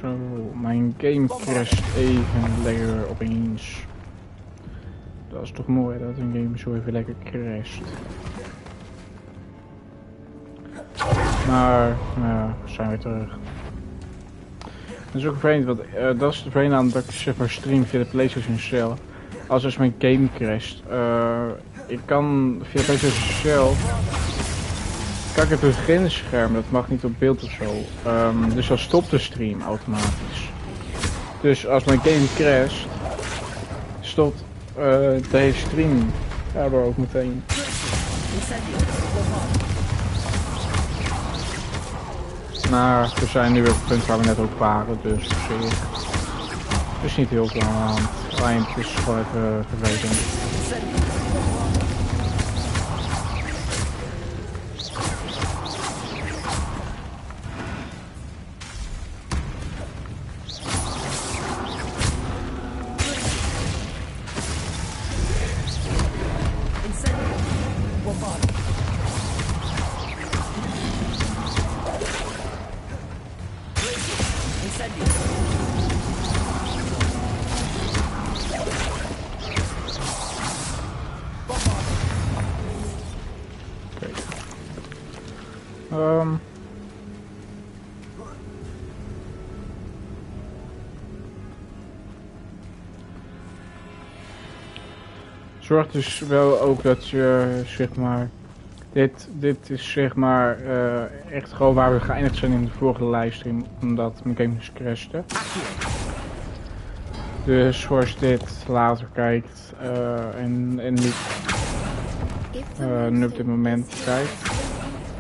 Zo, mijn game crasht even lekker opeens. Dat is toch mooi dat een game zo even lekker crasht. Maar, ja, we zijn weer terug. Dat is ook vreemd, want dat is de vreemde aan dat ik zeg maar stream via de PlayStation Cell. Als dus mijn game crasht. Ik kan via PlayStation Cell kan ik het beginscherm, dat mag niet op beeld of zo. Dus dan stopt de stream automatisch. Dus als mijn game crasht, stopt de hele stream daardoor ook meteen. Maar we zijn nu weer op het punt waar we net ook waren, dus het is niet heel veel aan de hand. Alleen het is gewoon even vervelend. Zorg dus wel ook dat je, zeg maar, dit is zeg maar echt gewoon waar we geëindigd zijn in de vorige livestream, omdat mijn game dus crashte. Dus zoals je dit later kijkt en niet nu op dit moment kijkt,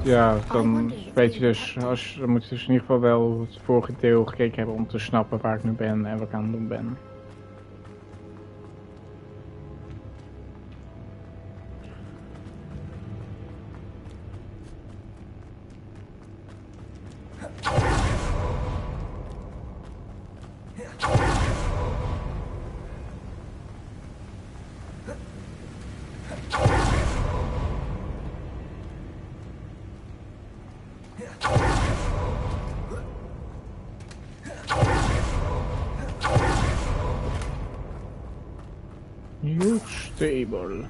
ja, dan weet je dus, dan moet je dus in ieder geval wel het vorige deel gekeken hebben om te snappen waar ik nu ben en wat ik aan het doen ben. New stable.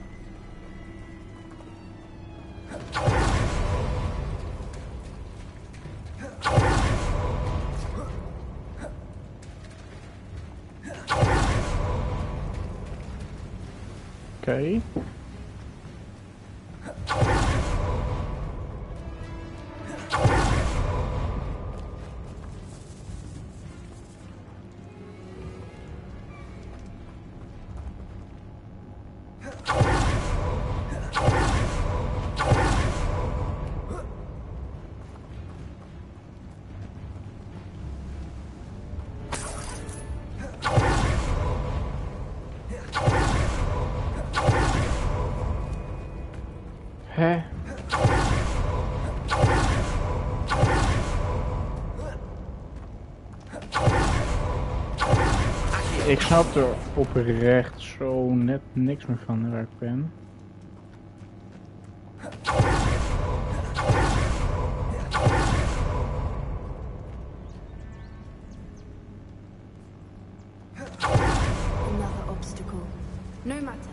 Okay. Hè? Ik snap er oprecht zo net niks meer van waar ik ben. Another obstacle. No matter.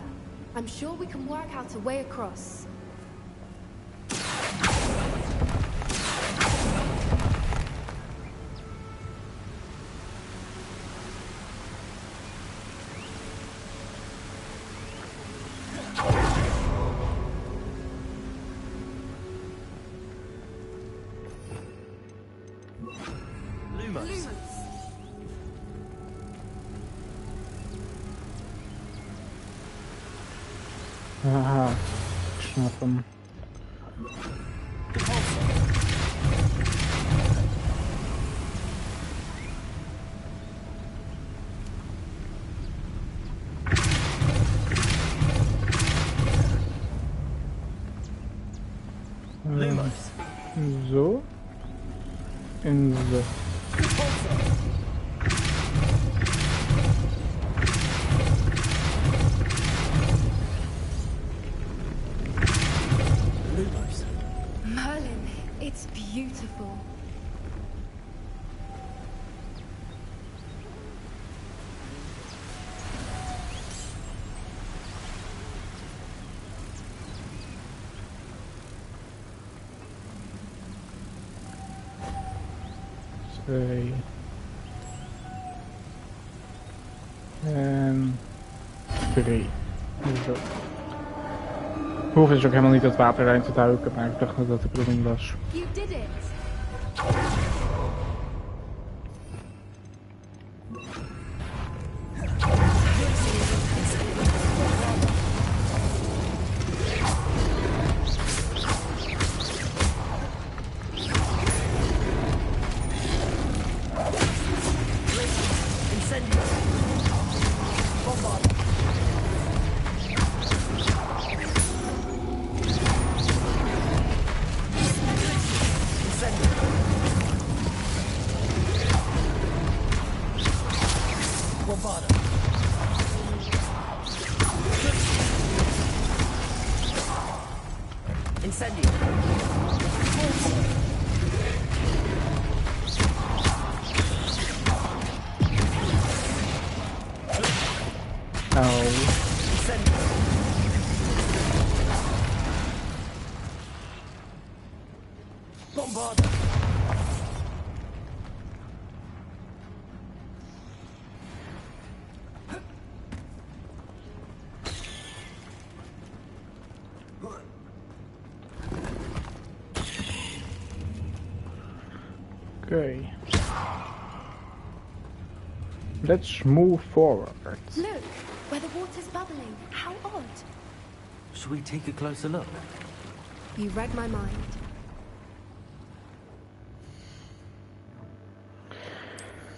I'm sure we can work out a way across. Haha, ik snap hem. Zo. En zo. Merlin, it's beautiful. 2. En 3. Zo. We hoeven dus ook helemaal niet het water erin te duiken, maar ik dacht dat dat de bedoeling was. You did it! Okay. Let's move forward. Look, where the water's bubbling. How odd. Should we take a closer look? You read my mind.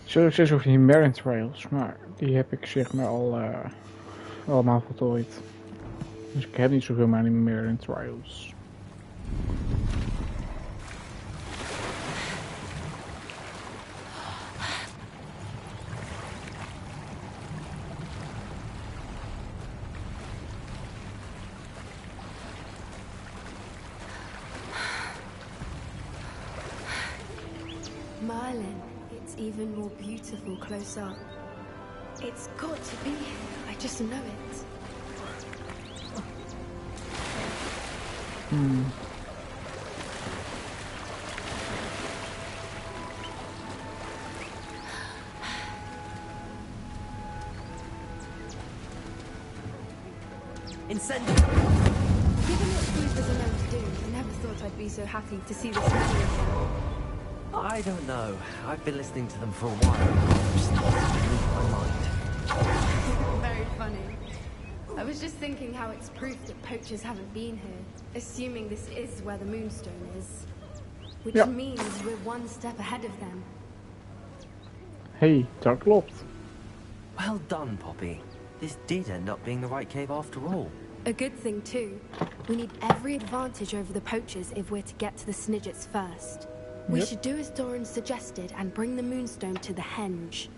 Succes over die Marine Trails, maar die heb ik zeg maar al allemaal voltooid. Dus ik heb niet zoveel maar die Marine Trails. Merlin, it's even more beautiful close up. It's got to be. I just know it. Incendio! Given what creepers are known to do, I never thought I'd be so happy to see this many of them. I don't know. I've been listening to them for a while. I'm starting to lose my mind. Very funny. I was just thinking how it's proof that poachers haven't been here, assuming this is where the Moonstone is. Which means we're one step ahead of them. Hey, dat klopt. Well done, Poppy. This did end up being the right cave after all. A good thing too. We need every advantage over the poachers if we're to get to the Snidgets first. We should do as Doran suggested and bring the Moonstone to the henge.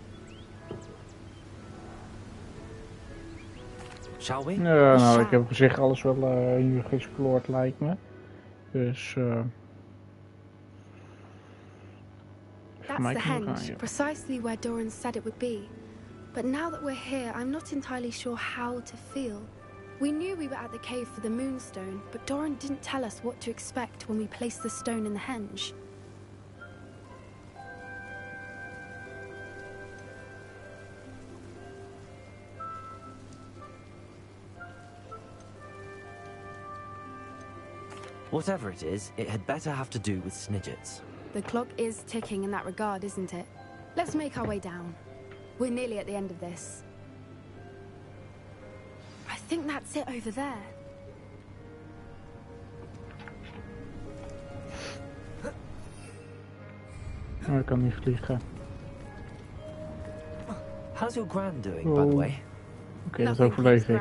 Shall we? Ja, nou, ik heb op zich alles wel hier geëxplored lijkt me. Dus That's the henge, precisely where Doran said it would be. But now that we're here, I'm not entirely sure how to feel. We knew we were at the cave for the Moonstone, but Doran didn't tell us what to expect when we placed the stone in the henge. Whatever it is, it had better have to do with Snidgets. The clock is ticking in that regard, isn't it? Let's make our way down. We're nearly at the end of this. I think that's it over there. Oh, ik kan niet vliegen. How's your grand doing, by the way? Oké, dat overleef ik.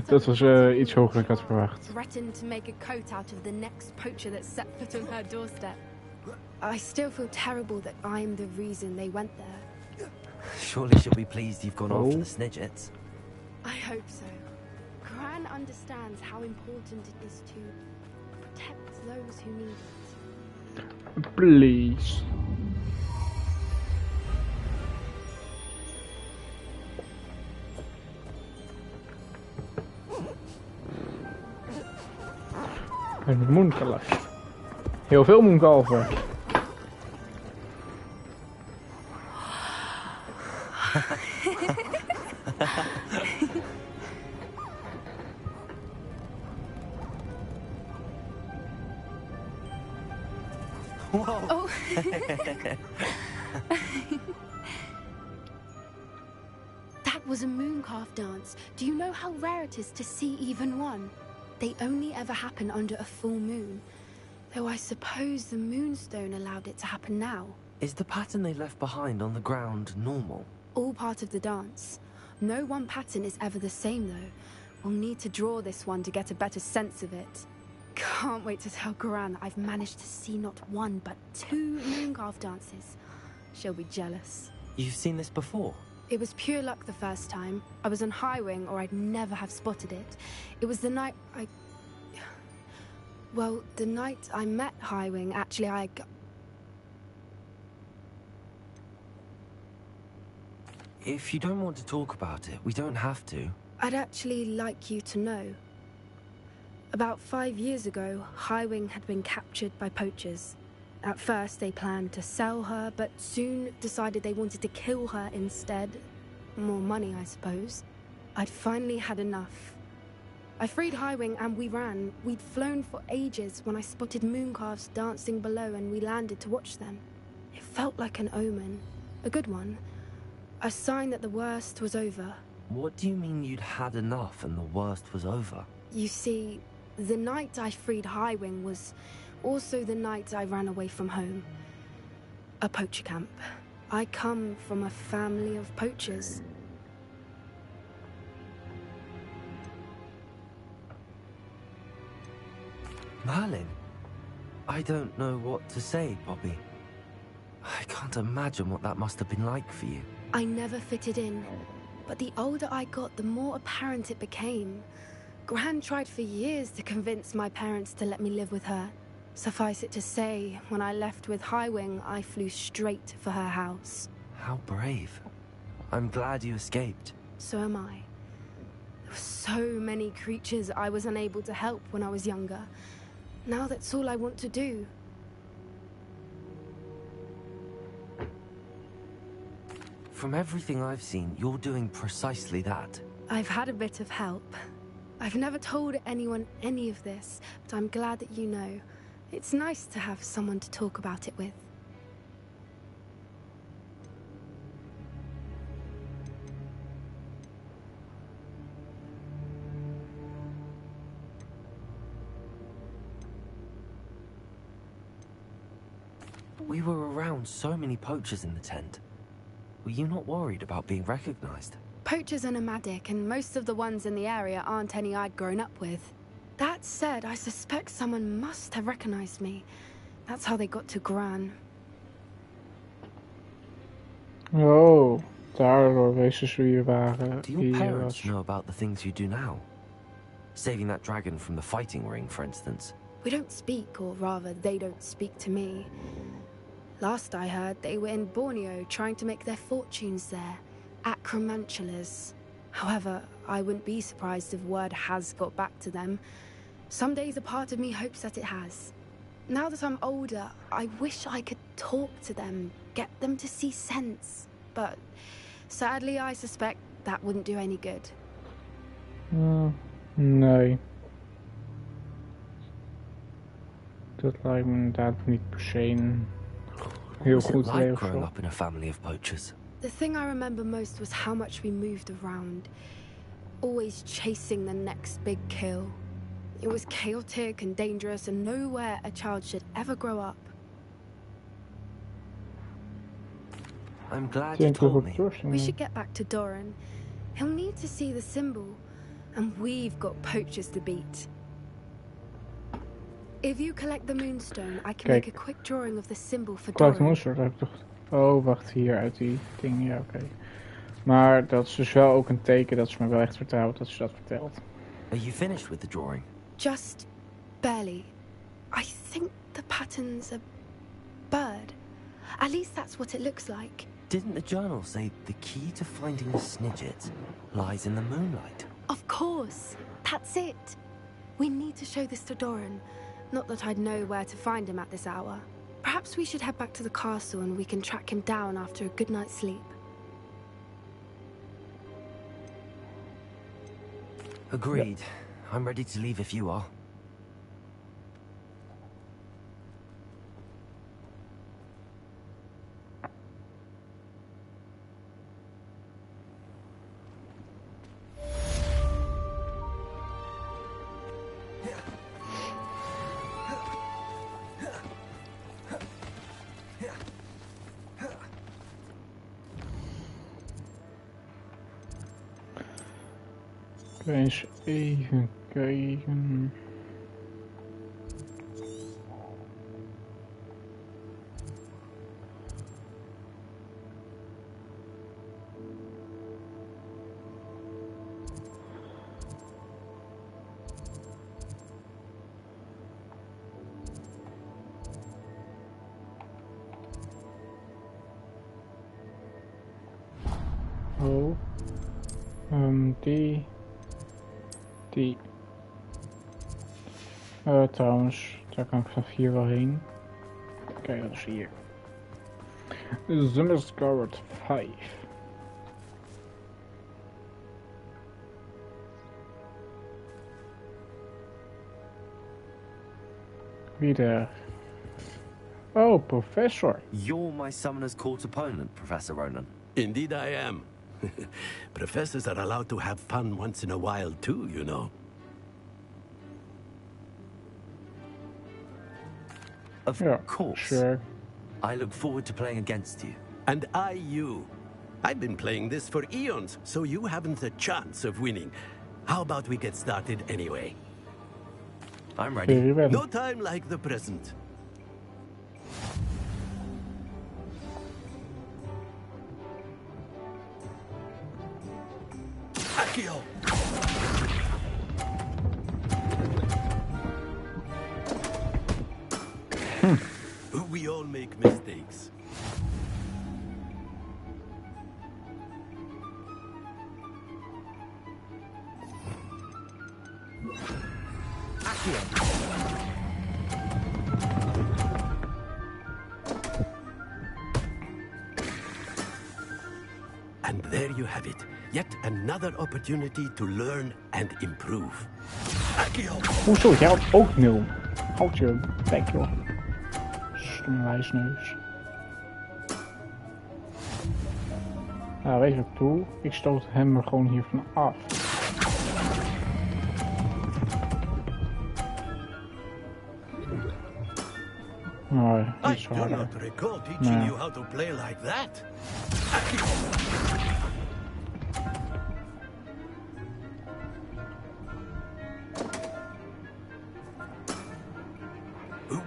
Dat was iets hoger dan ik had verwacht. Threatened to make a coat out of the next poacher that set foot on her doorstep. I still feel terrible that I'm the reason they went there. Surely she'll be pleased you've gone after the Snidgets. I hope so. Gran understands how important it is to protect those who need it. Please. Een moonkalf. Heel veel moonkalven. Whoa. Oh. That was a mooncalf dance. Do you know how rare it is to see even one? They only ever happen under a full moon. Though I suppose the moonstone allowed it to happen now. Is the pattern they left behind on the ground normal? All part of the dance. No one pattern is ever the same though. We'll need to draw this one to get a better sense of it. Can't wait to tell Gran that I've managed to see not one but 2 mooncalf dances. She'll be jealous. You've seen this before? It was pure luck the first time. I was on Highwing or I'd never have spotted it. It was the night Well, the night I met Highwing, actually If you don't want to talk about it, we don't have to. I'd actually like you to know. About 5 years ago, Highwing had been captured by poachers. At first, they planned to sell her, but soon decided they wanted to kill her instead. More money, I suppose. I'd finally had enough. I freed Highwing and we ran. We'd flown for ages when I spotted mooncalves dancing below and we landed to watch them. It felt like an omen. A good one. A sign that the worst was over. What do you mean you'd had enough and the worst was over? You see, the night I freed Highwing was also the night I ran away from home. A poacher camp. I come from a family of poachers. Merlin? I don't know what to say, Poppy. I can't imagine what that must have been like for you. I never fitted in, but the older I got, the more apparent it became. Gran tried for years to convince my parents to let me live with her. Suffice it to say, when I left with Highwing, I flew straight for her house. How brave. I'm glad you escaped. So am I. There were so many creatures I was unable to help when I was younger. Now that's all I want to do. From everything I've seen, you're doing precisely that. I've had a bit of help. I've never told anyone any of this, but I'm glad that you know. It's nice to have someone to talk about it with. We were around so many poachers in the tent. Were you not worried about being recognized? Poachers are nomadic, and most of the ones in the area aren't any I'd grown up with. That said, I suspect someone must have recognized me. That's how they got to Gran. Oh, daardoor wisten ze wie waren. Do your parents know about the things you do now? Saving that dragon from the fighting ring, for instance. We don't speak, or rather, they don't speak to me. Last I heard, they were in Borneo trying to make their fortunes there. Acromantulas. However, I wouldn't be surprised if word has got back to them. Some days a part of me hopes that it has. Now that I'm older, I wish I could talk to them, get them to see sense. But sadly, I suspect that wouldn't do any good. Nee. Dat lijkt me inderdaad niet per se een heel goed like growing regel. up in a family of poachers? The thing I remember most was how much we moved around, always chasing the next big kill. It was chaotic and dangerous, and nowhere a child should ever grow up. I'm glad you told me. We should get back to Doran. He'll need to see the symbol, and we've got poachers to beat. If you collect the moonstone, I can make a quick drawing of the symbol for Collect Doran. monster, heb ik toch... Oh, wacht, hier uit die ding, ja, oké. Maar dat is dus wel ook een teken dat ze me wel echt vertrouwt dat ze dat vertelt. Are you finished with the drawing? Just barely. I think the pattern's a bird. At least that's what it looks like. Didn't the journal say the key to finding the Snidget lies in the moonlight? Of course. That's it. We need to show this to Doran. Not that I'd know where to find him at this hour. Perhaps we should head back to the castle and we can track him down after a good night's sleep. Agreed. I'm ready to leave if you are. Eens even kijken. Oh, die. Trouwens, daar kan ik vanaf hier wel heen. Kijk, dat is hier. Summerscored 5. Wie daar? Oh, Professor. You're my Summoner's Court opponent, Professor Ronan. Indeed I am. Professors are allowed to have fun once in a while too, you know. Of course. Sure. I look forward to playing against you. And you. I've been playing this for eons, so you haven't a chance of winning. How about we get started anyway? I'm ready. No time like the present. Akio! We all make mistakes. Akio! And there you have it. Yet another opportunity to learn and improve. Akio! Hoezo? Jij had ook 0. Houd je bek, joh. Stomme wijsneus. Nou, weet je wat ik doe? Ik stoot hem er gewoon hiervan af. Oh, I iets do harder. not recall teaching you how to play like that. Akio!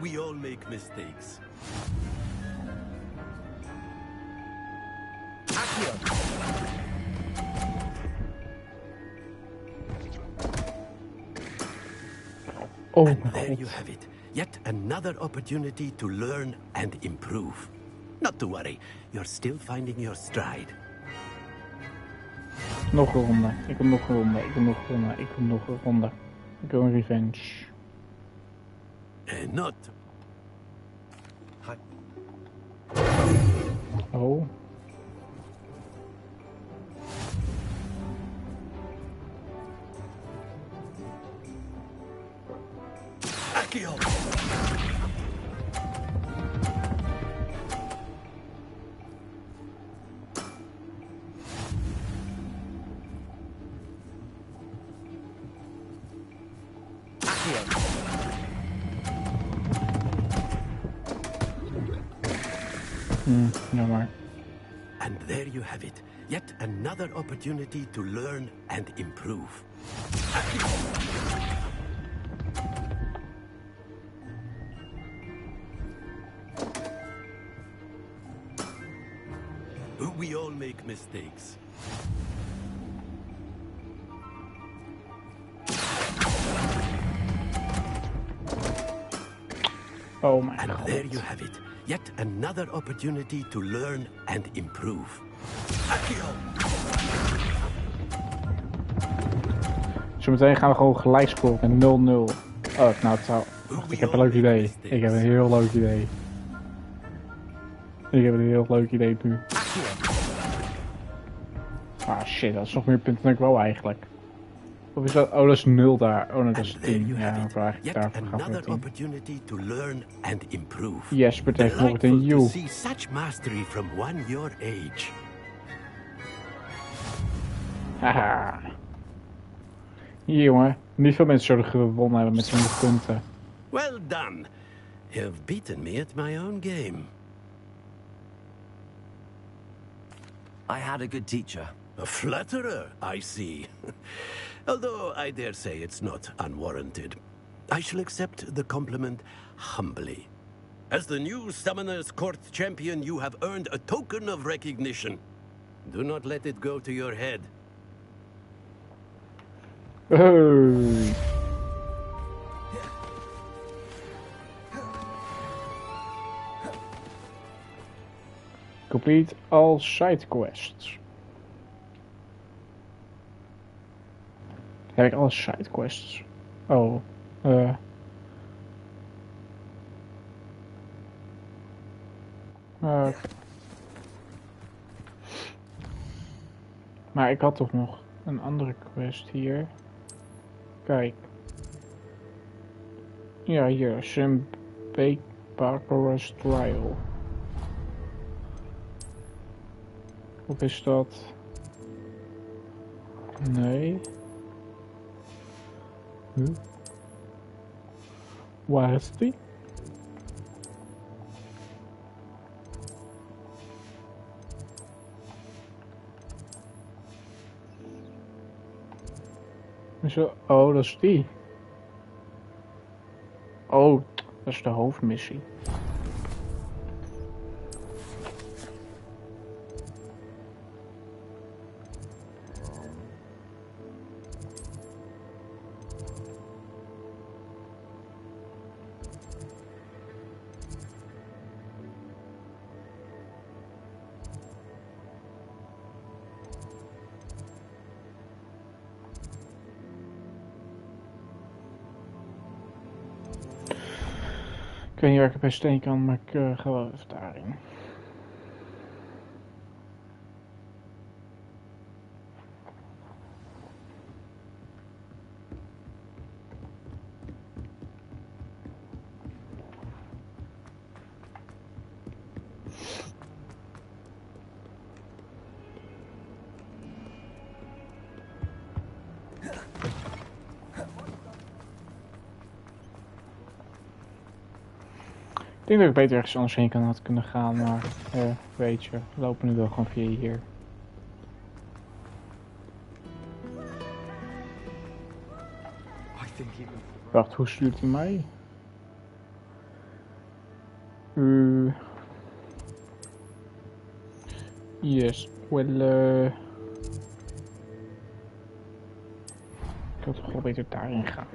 We all make mistakes. Akio! Oh, And there you have it. Yet another opportunity to learn and improve. Not to worry, you're still finding your stride. nog een ronde. Ik wil nog een ronde. Ik wil nog een ronde. Ik wil nog een ronde. Ik wil een revenge. Not. Oh. Akio! Jammer. And there you have it. Yet another opportunity to learn and improve. We all make mistakes. Oh my and god. There you have it. Yet another opportunity to learn and improve. Zometeen gaan we gewoon gelijk scoren met 0-0. Oh, nou het zou... Wacht, ik heb een leuk idee. Ik heb een heel leuk idee. Ik heb een heel leuk idee nu. Ah shit, dat is nog meer punten dan ik wou eigenlijk. Of is dat... Oh, dat is 0 daar. Oh, nee, dat is And there 10. you Ja, have dan it. vraag ik Yet daarvoor gaf ik another 10. opportunity to learn and improve. Jesper tegenwoordig een Delightful to you. see such mastery from one your age. Haha. Hier, jongen. Niet veel mensen zouden gewonnen hebben met 20 punten. Well done. You've beaten me at my own game. I had a good teacher. A flatterer, I see. Although I dare say it's not unwarranted. I shall accept the compliment humbly. As the new Summoner's Court champion, you have earned a token of recognition. Do not let it go to your head. Hey. Complete all side quests. Heb ik alle side quests? Oh, okay. Maar ik had toch nog een andere quest hier. Kijk. Ja, hier. Sim Parker's Trial. Of is dat... Nee. Waar is die? Zo, oh, dat is die. Oh, dat is de hoofdmissie. Ik weet niet waar ik het bij steen kan, maar ik ga wel even daarin. Ik denk dat ik beter ergens anders heen had kunnen gaan, maar weet je, we lopen nu wel gewoon via hier. Wacht, hoe stuurt hij mij? Yes, well, ik had toch wel beter daarin gaan.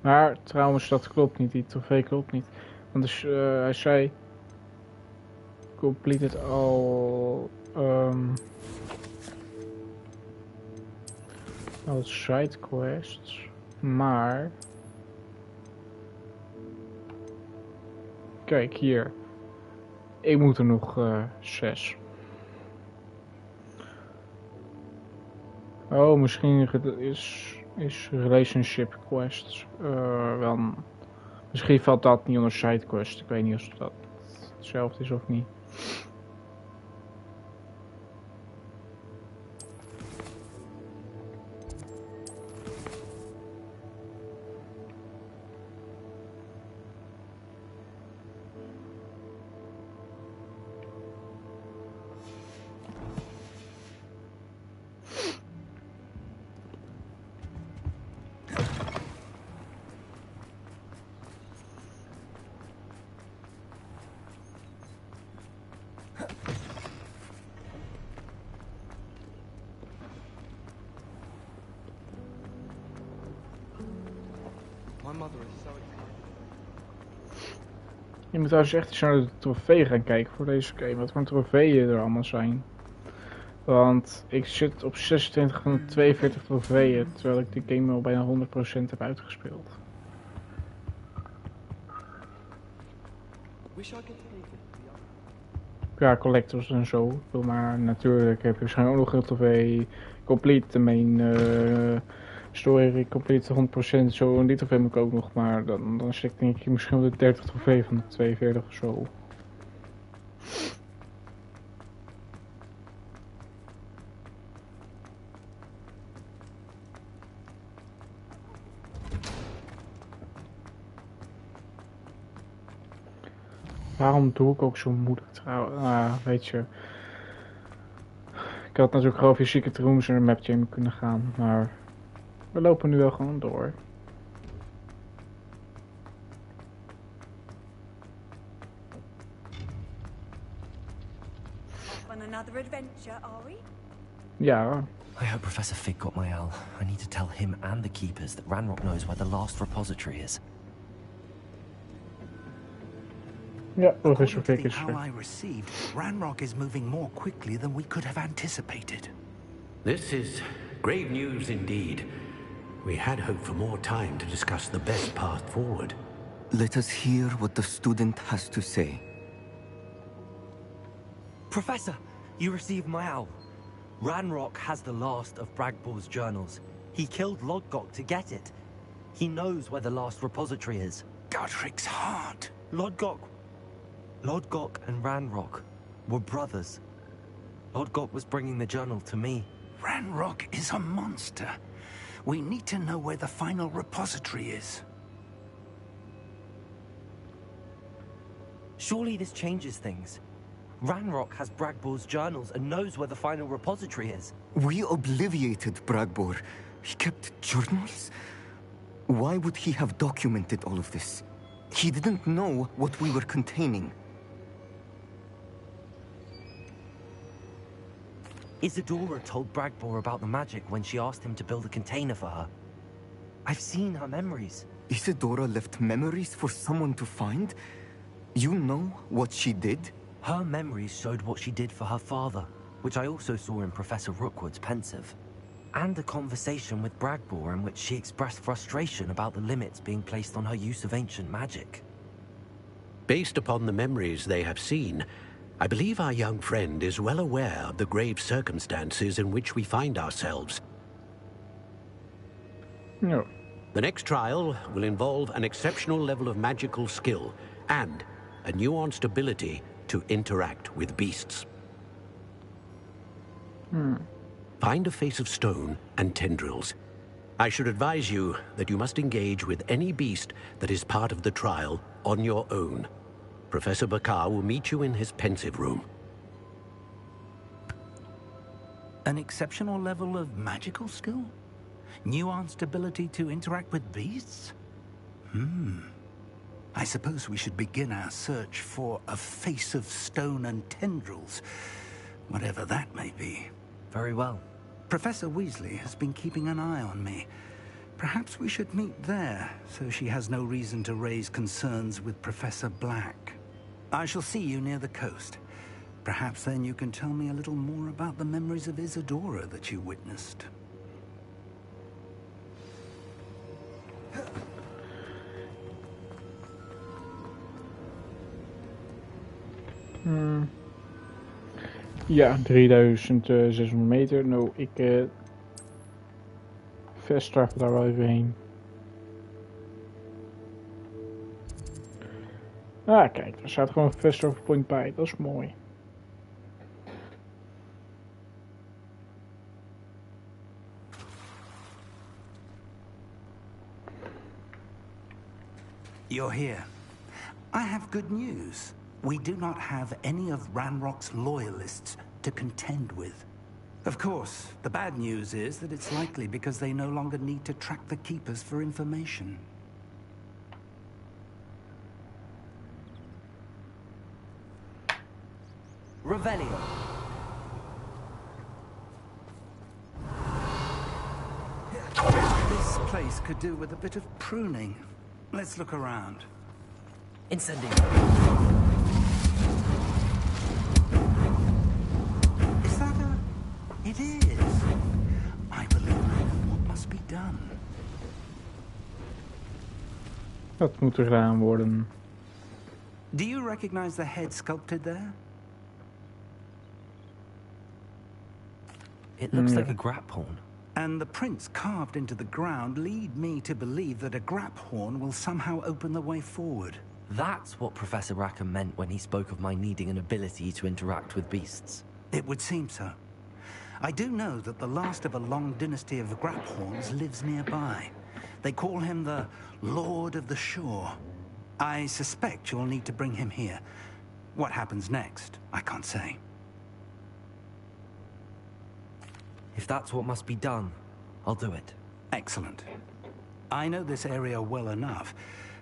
Maar trouwens, dat klopt niet, die trofee klopt niet. Want dus, hij zei... Completed all... all side quests. Maar... Kijk, hier. Ik moet er nog 6. Oh, misschien is relationship quests. Wel, misschien valt dat niet onder side quest. Ik weet niet of dat hetzelfde is of niet. Je moet trouwens echt eens naar de trofee gaan kijken voor deze game. Wat voor trofeeën er allemaal zijn. Want ik zit op 26 van de 42 trofeeën. Terwijl ik de game al bijna 100% heb uitgespeeld. Ja, collectors en zo. Maar natuurlijk heb je waarschijnlijk ook nog LTV complete, de main story complete 100%. Zo, en die trofee moet ik ook nog, maar dan zit ik denk ik misschien wel de 30 trofee van de 42 of zo. Waarom doe ik ook zo moeilijk trouwens? Weet je. Ik had natuurlijk gewoon via Secret Rooms en een map jam kunnen gaan, maar we lopen nu wel gewoon door. On another adventure, are we? Ja. I hope Professor Fig got my owl. I need to tell him and the keepers that Ranrock knows where the last repository is. Ja, Professor Fig is how I received, Ranrock is moving more quickly than we could have anticipated. This is grave news indeed. We had hoped for more time to discuss the best path forward. Let us hear what the student has to say. Professor, you received my owl. Ranrock has the last of Bragbor's journals. He killed Lodgok to get it. He knows where the last repository is. Godric's heart. Lodgok and Ranrock were brothers. Lodgok was bringing the journal to me. Ranrock is a monster. We need to know where the final repository is. Surely this changes things. Ranrock has Bragbor's journals and knows where the final repository is. We obliviated Bragbor. He kept journals? Why would he have documented all of this? He didn't know what we were containing. Isadora told Bragbor about the magic when she asked him to build a container for her. I've seen her memories. Isadora left memories for someone to find? You know what she did? Her memories showed what she did for her father, which I also saw in Professor Rookwood's pensive. And a conversation with Bragbor in which she expressed frustration about the limits being placed on her use of ancient magic. Based upon the memories they have seen, I believe our young friend is well aware of the grave circumstances in which we find ourselves. No. The next trial will involve an exceptional level of magical skill and a nuanced ability to interact with beasts. Find a face of stone and tendrils. I should advise you that you must engage with any beast that is part of the trial on your own. Professor Bakar will meet you in his pensive room. An exceptional level of magical skill? Nuanced ability to interact with beasts? I suppose we should begin our search for a face of stone and tendrils, whatever that may be. Very well. Professor Weasley has been keeping an eye on me. Perhaps we should meet there, so she has no reason to raise concerns with Professor Black. I shall see you near the coast. Perhaps then you can tell me a little more about the memories of Isadora that you witnessed. Ja, 3600 meter. Nou, ik fast-travel daar wel even heen. Ah, kijk, er staat gewoon een fast-travel point bij. Dat is mooi. You're here. I have good news. We do not have any of Ranrock's loyalists to contend with. Of course, the bad news is that it's likely because they no longer need to track the Keepers for information. Revelio. This place could do with a bit of pruning. Let's look around. Incendio. Is that a... It is. I believe I know what must be done. Dat moet er gedaan worden. Do you recognize the head sculpted there? It looks like a grap horn. And the prints carved into the ground lead me to believe that a grap horn will somehow open the way forward. That's what Professor Rackham meant when he spoke of my needing an ability to interact with beasts. It would seem so. I do know that the last of a long dynasty of grap horns lives nearby. They call him the Lord of the Shore. I suspect you'll need to bring him here. What happens next, I can't say. If that's what must be done, I'll do it. Excellent. I know this area well enough.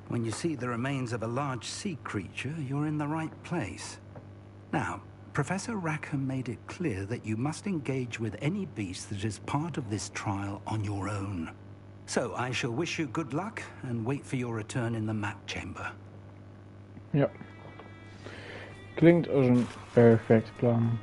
When you see the remains of a large sea creature, you're in the right place. Now, Professor Rackham made it clear that you must engage with any beast that is part of this trial on your own. So I shall wish you good luck and wait for your return in the map chamber. Ja. Klinkt als een perfect plan.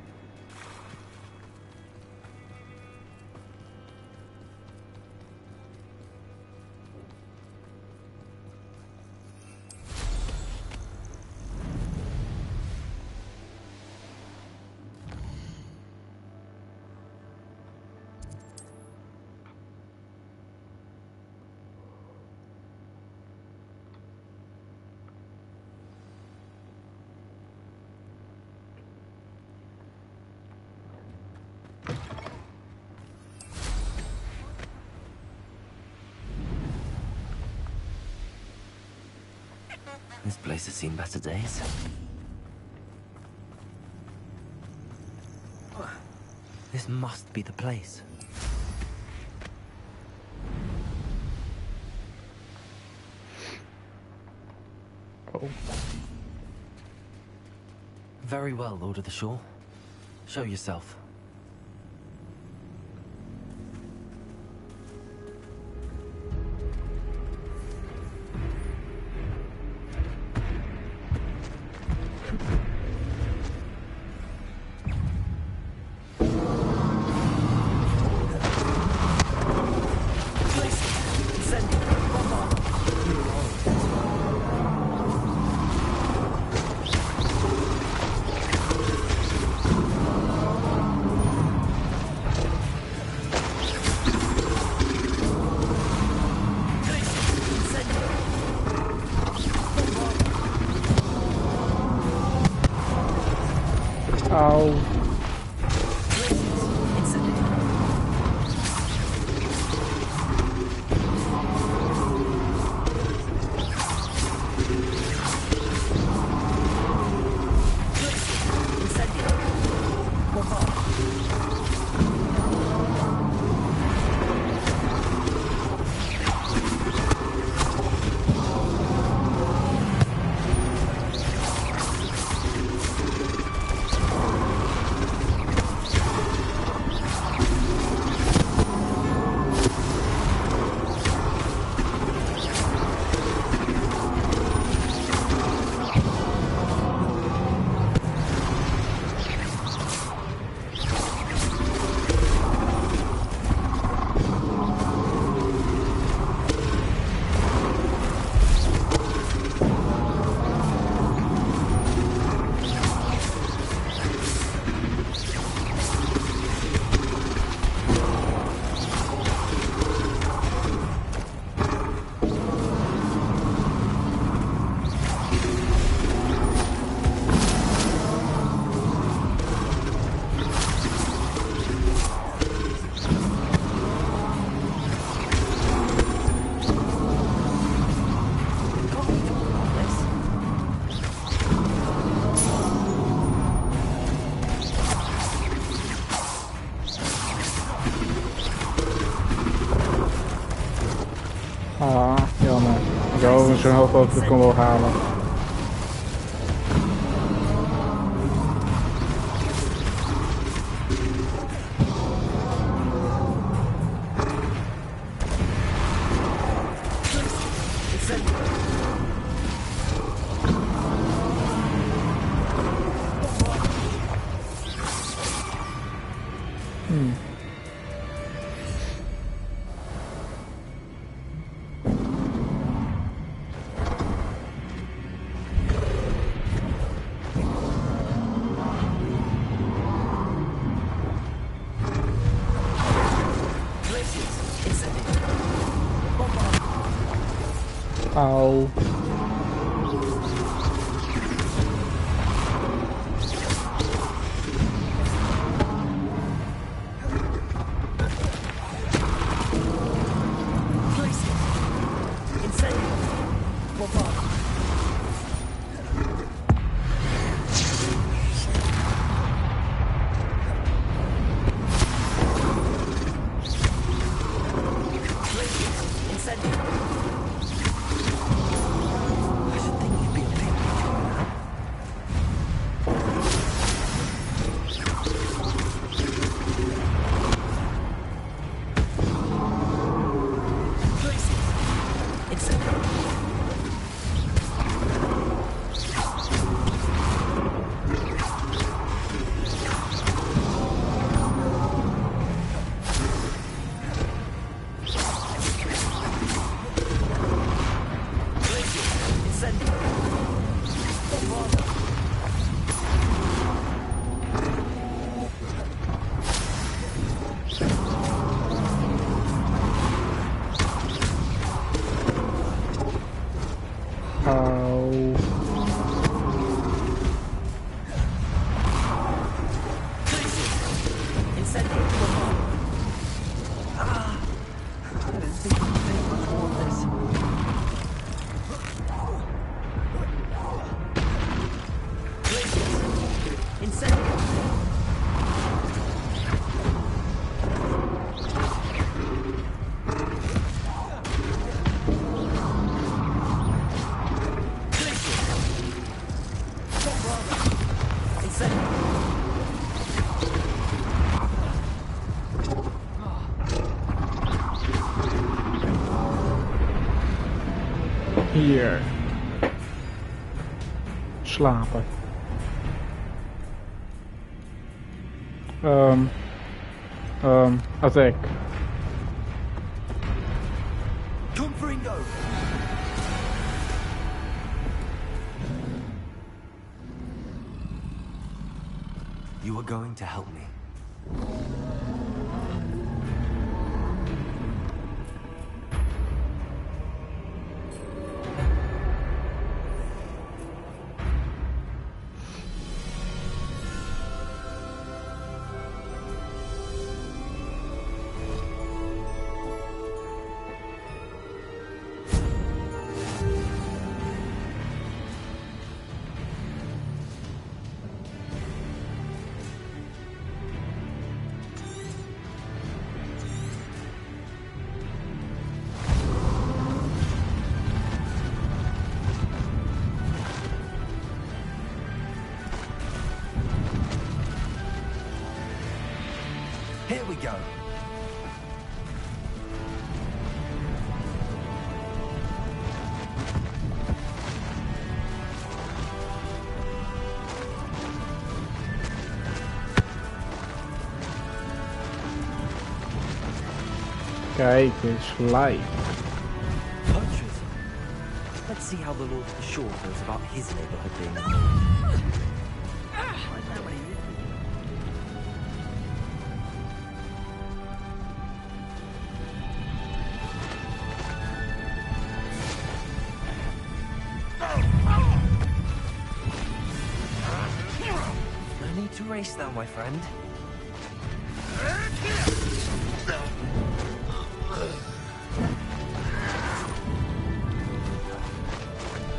This place has seen better days. This must be the place. Oh. Very well, Lord of the Shore. Show yourself. Au. Ah, jammer. Ik zou zo hoog mogelijk kon wel halen. Au. Hier. Slapen. Attack. You are going to help me. Here we go. Kijk, dit is live. Poachers. Let's see how the Lord of the Shore feels about his neighborhood being. No need to race now, my friend.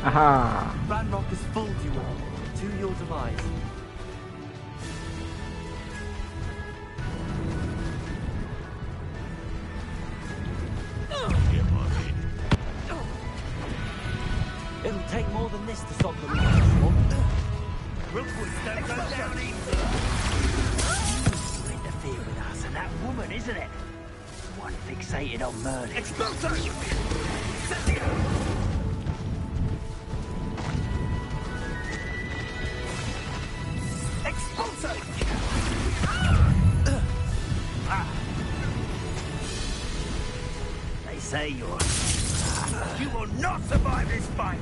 Aha! Ranrock has fooled you all, to your demise. It'll take more than this to stop the Rookwood don't go down easy. You interfere with us and that woman, isn't it? One fixated on murder. Exploso! Exploso! They say you will not survive this fight!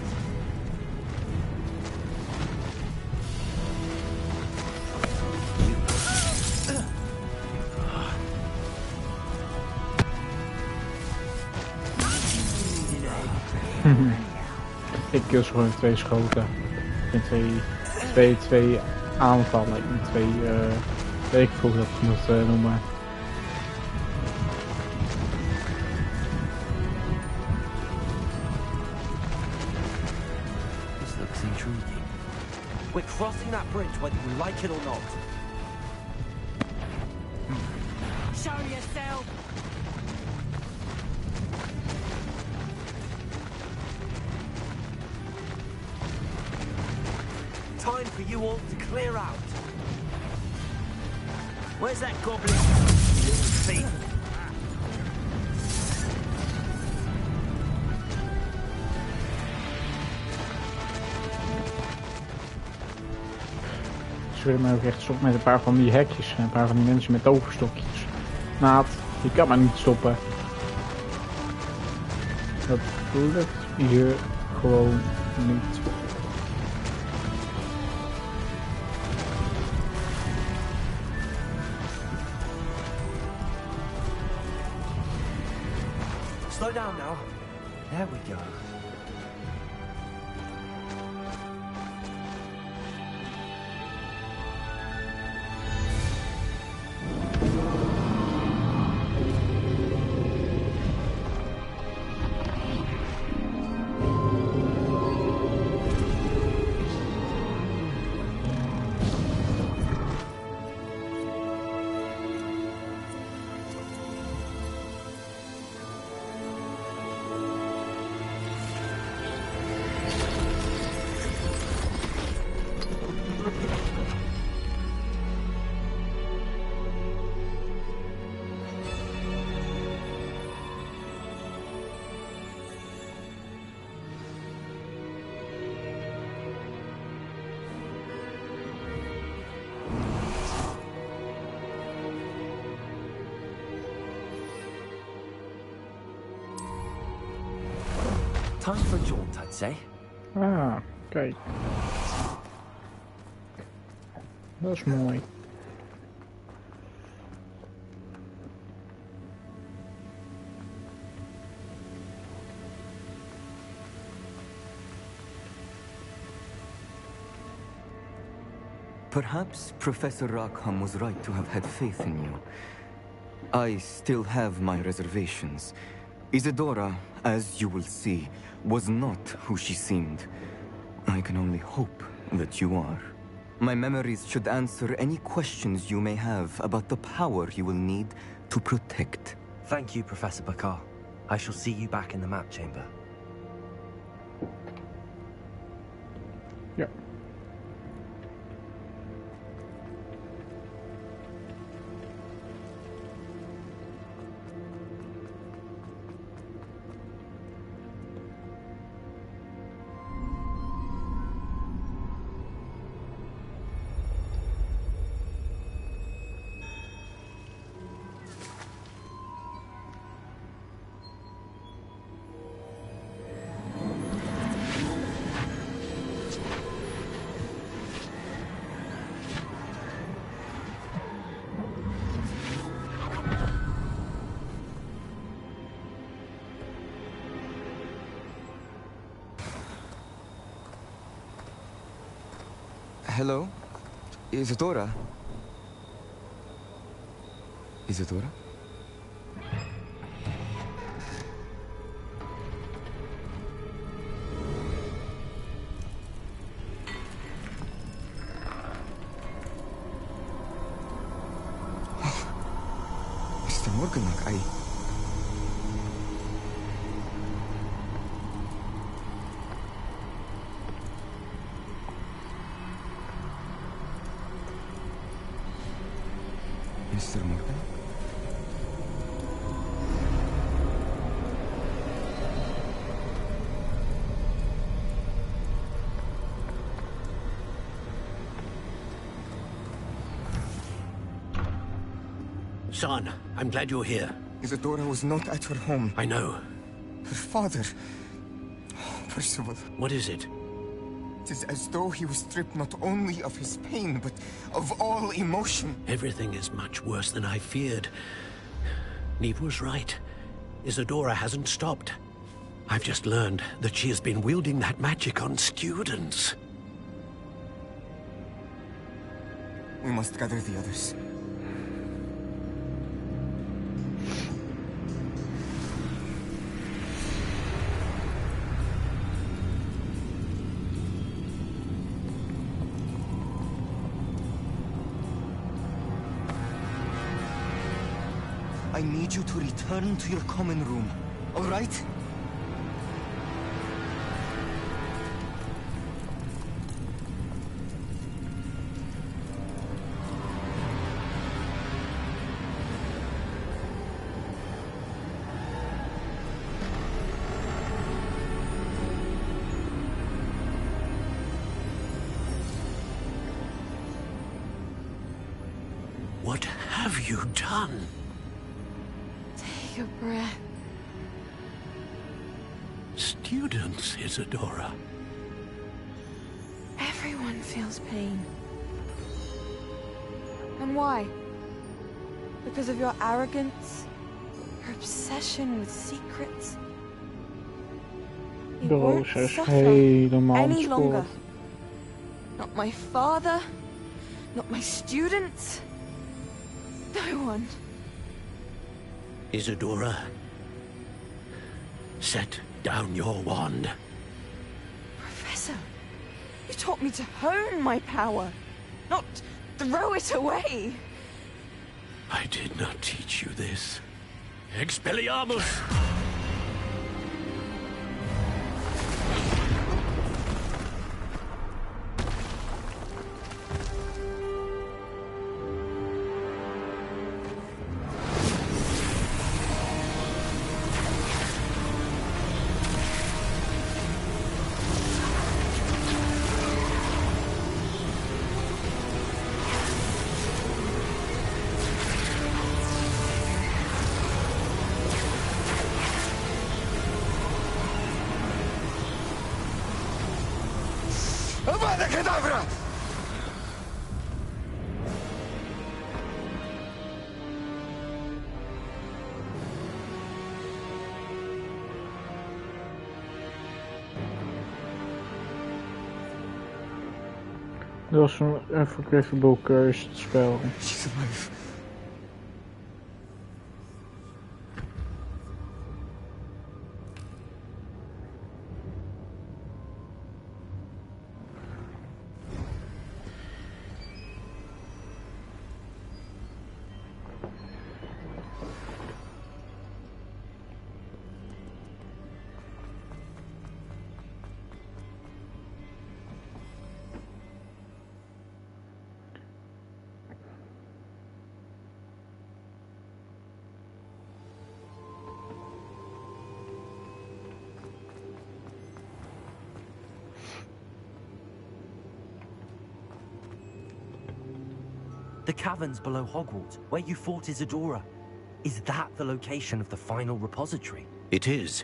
Ik kill ze gewoon in 2 schoten. In twee aanvallen. In 2, weet ik veel hoe dat moet noemen. This looks intriguing. We're crossing that bridge whether you like it or not. Show yourself! Time for you all to clear out. Where's that goblin? Feet. Ze willen mij ook echt stoppen met een paar van die hekjes en een paar van die mensen met toverstokjes. Maat, je kan maar niet stoppen. Dat lukt hier gewoon niet. Slow down now. There we go. Time for a jaunt, I'd say. Ah, kijk. Dat is mooi. Perhaps Professor Rackham was right to have had faith in you. I still have my reservations. Isadora, as you will see, was not who she seemed. I can only hope that you are. My memories should answer any questions you may have about the power you will need to protect. Thank you, Professor Bakar. I shall see you back in the map chamber. Ja. Hello? Isadora? Isadora? Mr. Morganach, Mr. Morgan? Son, I'm glad you're here. Isadora was not at her home. I know. Her father... Percival. What is it? It is as though he was stripped not only of his pain, but of all emotion. Everything is much worse than I feared. Neve was right. Isadora hasn't stopped. I've just learned that she has been wielding that magic on students. We must gather the others. I need you to return to your common room, all right? What have you done? Take a breath. Students, Isadora. Everyone feels pain. And why? Because of your arrogance? Your obsession with secrets? You won't suffer any longer. Not my father, not my students, no one. Isadora, set down your wand. Professor, you taught me to hone my power, not throw it away. I did not teach you this. Expelliarmus! Avada Kedavra! Dat was een unforgivable cursed spel. She's alive. The caverns below Hogwarts, where you fought Isadora. Is that the location of the final repository? It is.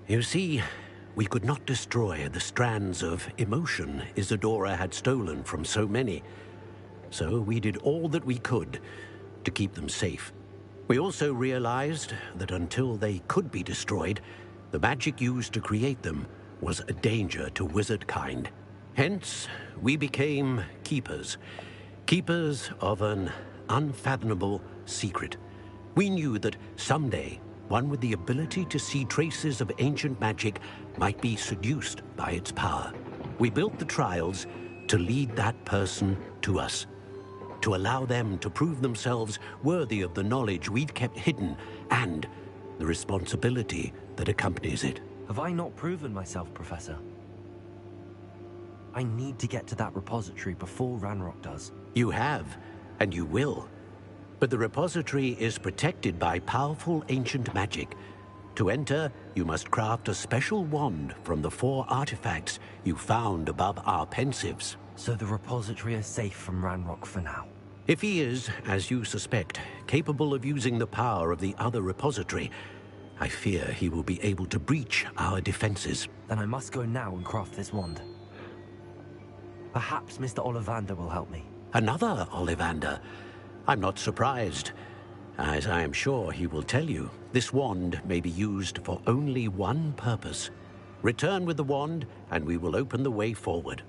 You see, we could not destroy the strands of emotion Isadora had stolen from so many. So we did all that we could to keep them safe. We also realized that until they could be destroyed, the magic used to create them was a danger to wizard kind. Hence, we became keepers. Keepers of an unfathomable secret. We knew that someday, one with the ability to see traces of ancient magic might be seduced by its power. We built the trials to lead that person to us, to allow them to prove themselves worthy of the knowledge we'd kept hidden and the responsibility that accompanies it. Have I not proven myself, Professor? I need to get to that repository before Ranrock does. You have, and you will. But the repository is protected by powerful ancient magic. To enter, you must craft a special wand from the 4 artifacts you found above our pensives. So the repository is safe from Ranrock for now? If he is, as you suspect, capable of using the power of the other repository, I fear he will be able to breach our defenses. Then I must go now and craft this wand. Perhaps Mr. Ollivander will help me. Another Ollivander? I'm not surprised. As I am sure he will tell you, this wand may be used for only one purpose. Return with the wand, and we will open the way forward.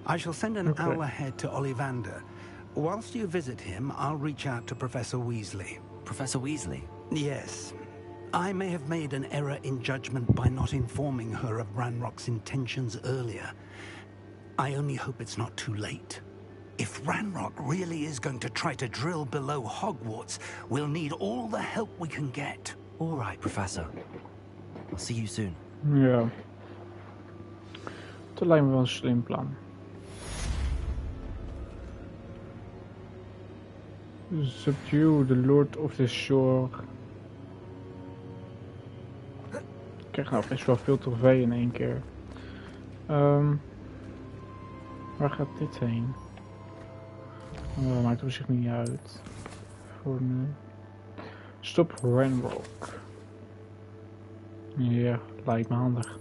I shall send an owl ahead to Ollivander. Whilst you visit him, I'll reach out to Professor Weasley. Professor Weasley? Yes. I may have made an error in judgment by not informing her of Ranrock's intentions earlier. I only hope it's not too late. If Ranrock really is going to try to drill below Hogwarts, we'll need all the help we can get. All right, Professor. I'll see you soon. Ja. Dat lijkt me wel een slim plan. Subdue the Lord of the Shore. Ik krijg nou best wel veel trofee in één keer. Waar gaat dit heen? Maakt er zich niet uit. Voor nu. Stop Ranrock. Ja, lijkt me handig.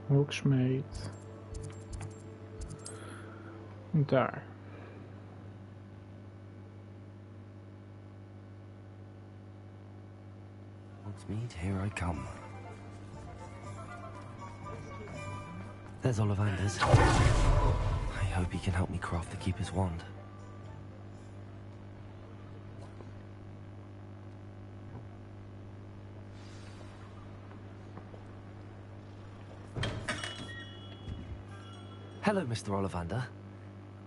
Hoeksmeet. Daar. Hogsmeade, here I come. There's Ollivander's. I hope he can help me craft the Keeper's wand. Hello, Mr. Ollivander.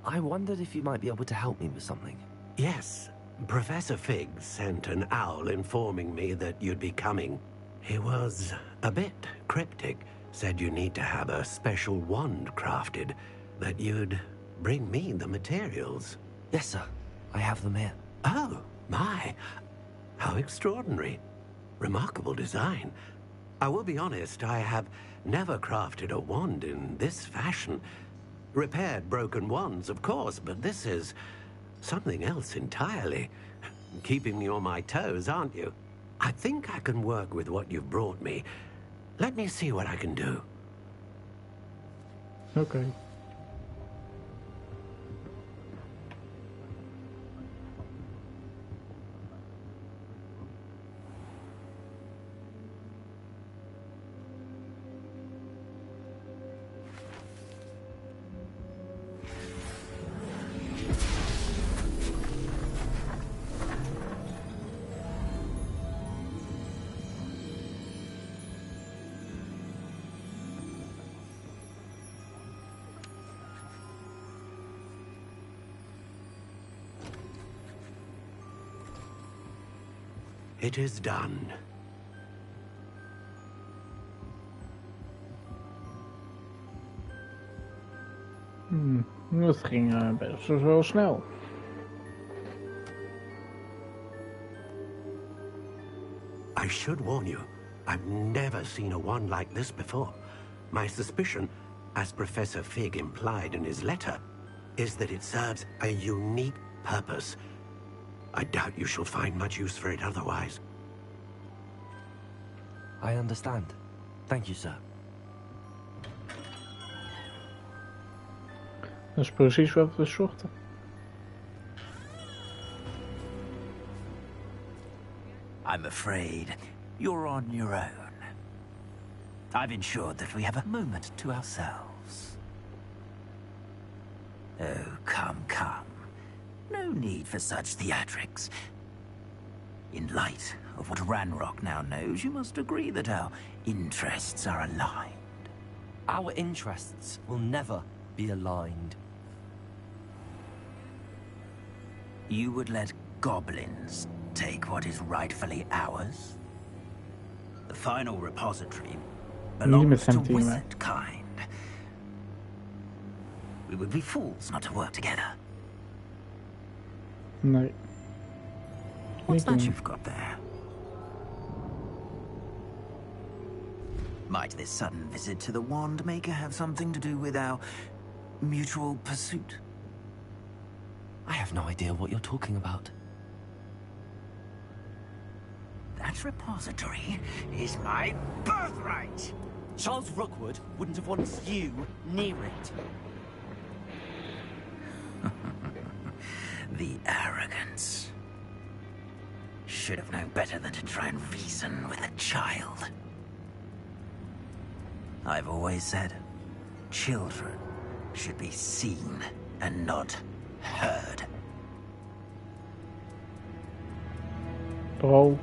I wondered if you might be able to help me with something. Yes, Professor Fig sent an owl informing me that you'd be coming. He was a bit cryptic, said you need to have a special wand crafted, that you'd bring me the materials. Yes, sir. I have them here. Oh, my. How extraordinary. Remarkable design. I will be honest, I have never crafted a wand in this fashion. Repaired broken wands, of course, but this is something else entirely. Keeping me on my toes, aren't you? I think I can work with what you've brought me. Let me see what I can do. Okay. It is done. Dat ging best wel snel. I should warn you, I've never seen a wand like this before. My suspicion, as Professor Fig implied in his letter, is that it serves a unique purpose. I doubt you shall find much use for it otherwise. I understand. Thank you, sir. Dat is precies wat we zochten. I'm afraid you're on your own. I've ensured that we have a moment to ourselves. Oh, come, come. No need for such theatrics. In light of what Ranrock now knows, you must agree that our interests are aligned. Our interests will never be aligned. You would let goblins take what is rightfully ours? The final repository belongs to wizard kind. We would be fools not to work together. Nee. What's that you've got there? Might this sudden visit to the Wand Maker have something to do with our mutual pursuit? I have no idea what you're talking about. That repository is my birthright! Charles Rookwood wouldn't have wanted you near it. The arrogance. Should have known better than to try and reason with a child. I've always said, children should be seen and not heard. Bro.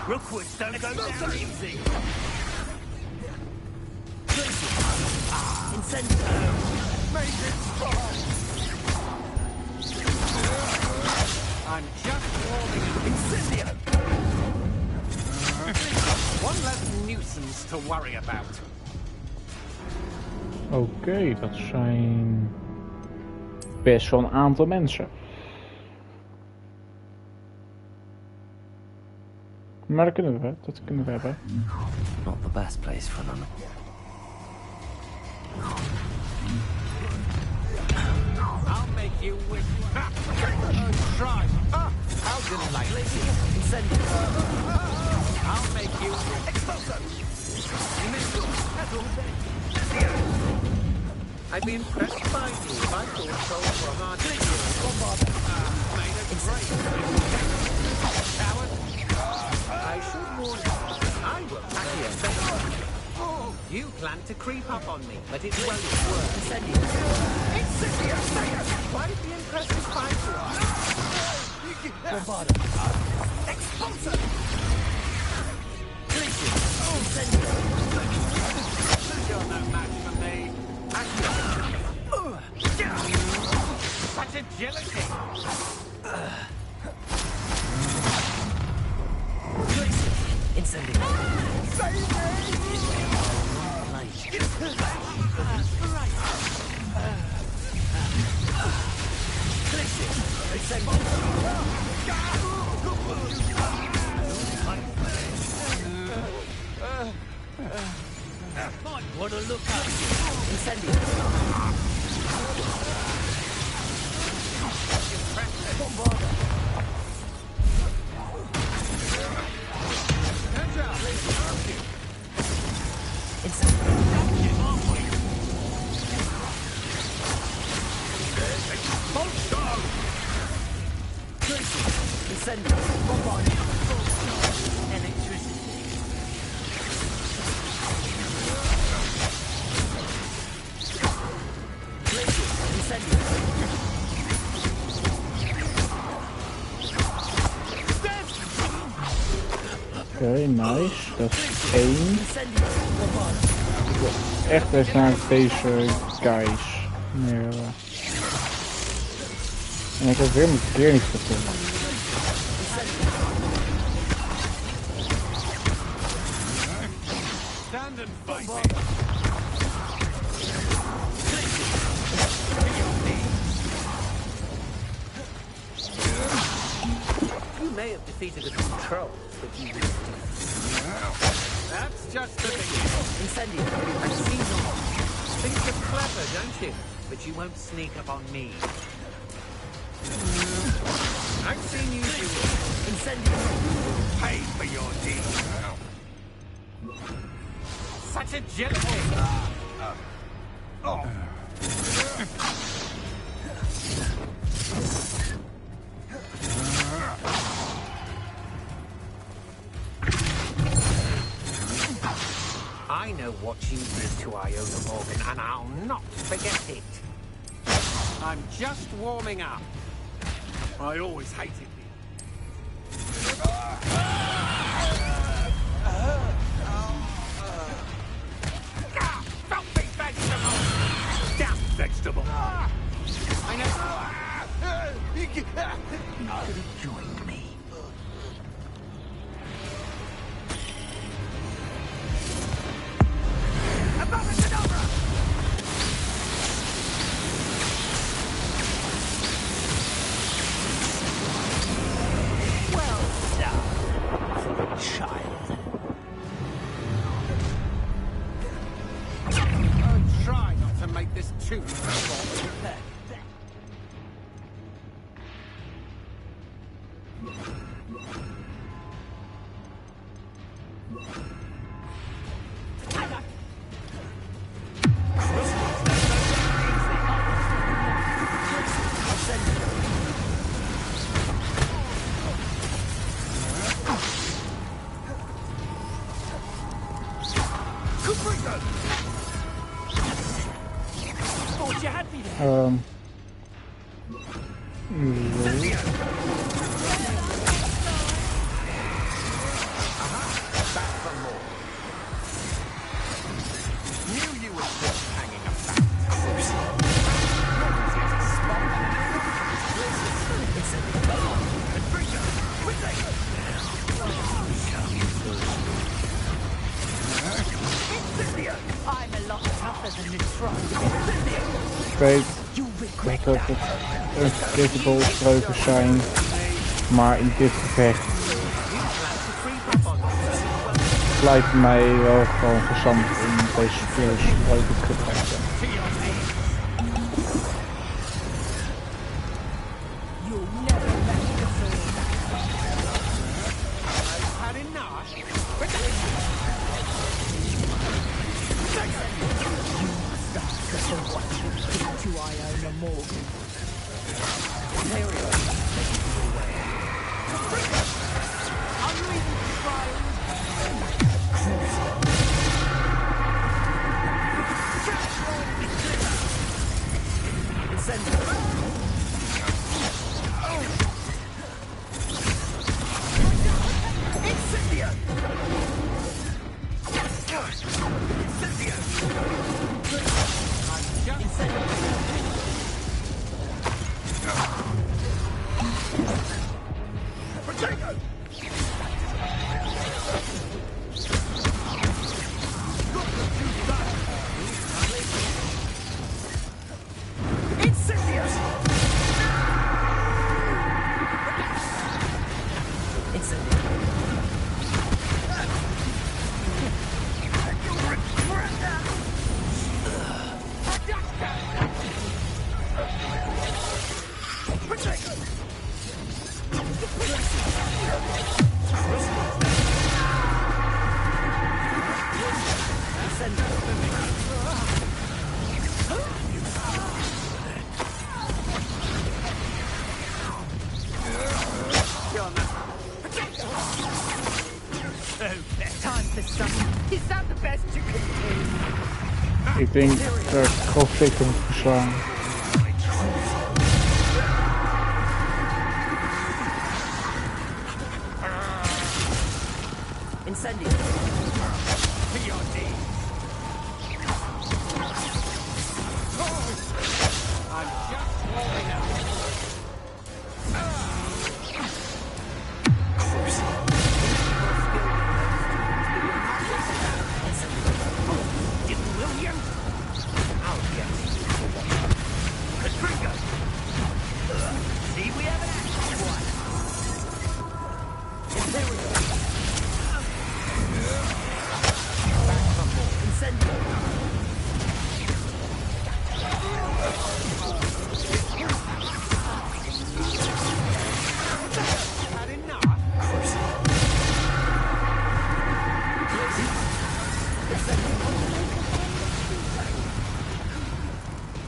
Rookwoods don't go down easy. Incendio! Make it stop! I'm just warming up. Incendio! One less nuisance to worry about. Oké, dat zijn best wel een aantal mensen. Maar dat kunnen we hebben. Not the best place for them. I'll make you wish. Try. How delightful. I'll make you explosion. I'd be impressed by you if I thought so from our made a great coward. I should warn you, I will pack you a You plan to creep up on me, but it's well worth sending you. Quite the impressive fight you are. Expulsion! You're no match for me. Such agility! Incendio. Save me! Might want to look up. Incendio. Oké, nice. Dat is 1. Echt eens naar deze guys. Nee, en ik heb weer mijn keer niet gevonden. Stand and fight me. You may have defeated a few trolls, but you didn't. That's just the beginning. Incendio. I've seen them. Think you're clever, don't you? But you won't sneak up on me. I've seen you do it. Incendio. Pay for your deeds. Such agility! I know what you did to Iona Morgan, and I'll not forget it. I'm just warming up. I always hated you. Filthy vegetable! Damn vegetable! I know. You could have joined me. Well done for a child. I'll try not to make this too difficult. Ik weet dat het unforgivable spreuken zijn, maar in dit gevecht lijkt mij wel gewoon verstandig om deze spreuken te gebruiken. Ik denk dat ik grof zeker moet verslaan.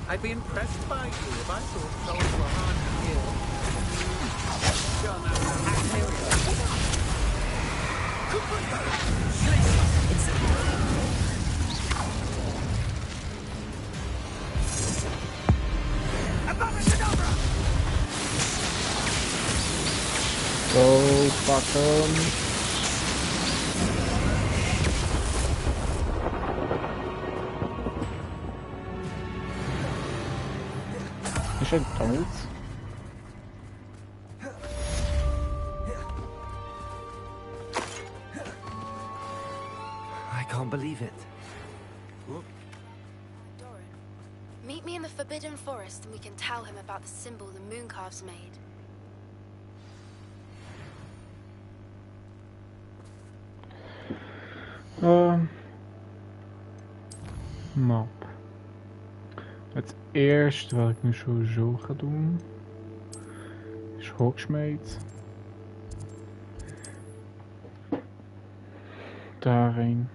I'd be impressed by you if I thought souls were hard to kill. Sure, no, pakken. Is hij dood? I can't believe it. Doran, meet me in the Forbidden Forest and we can tell him about the symbol the Mooncalves made. Map. Het eerste wat ik nu sowieso ga doen is Hogsmeade. Daarheen.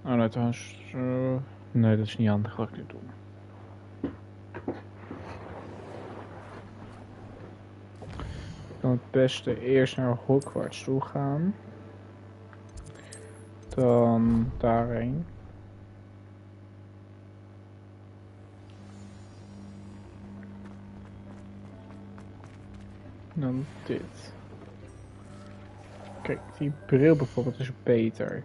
Oh nee, trouwens. Nee, dat is niet handig wat ik nu doe. Ik kan het beste eerst naar Hogwarts toe gaan. Dan daarheen. Dan dit. Kijk, die bril bijvoorbeeld is beter.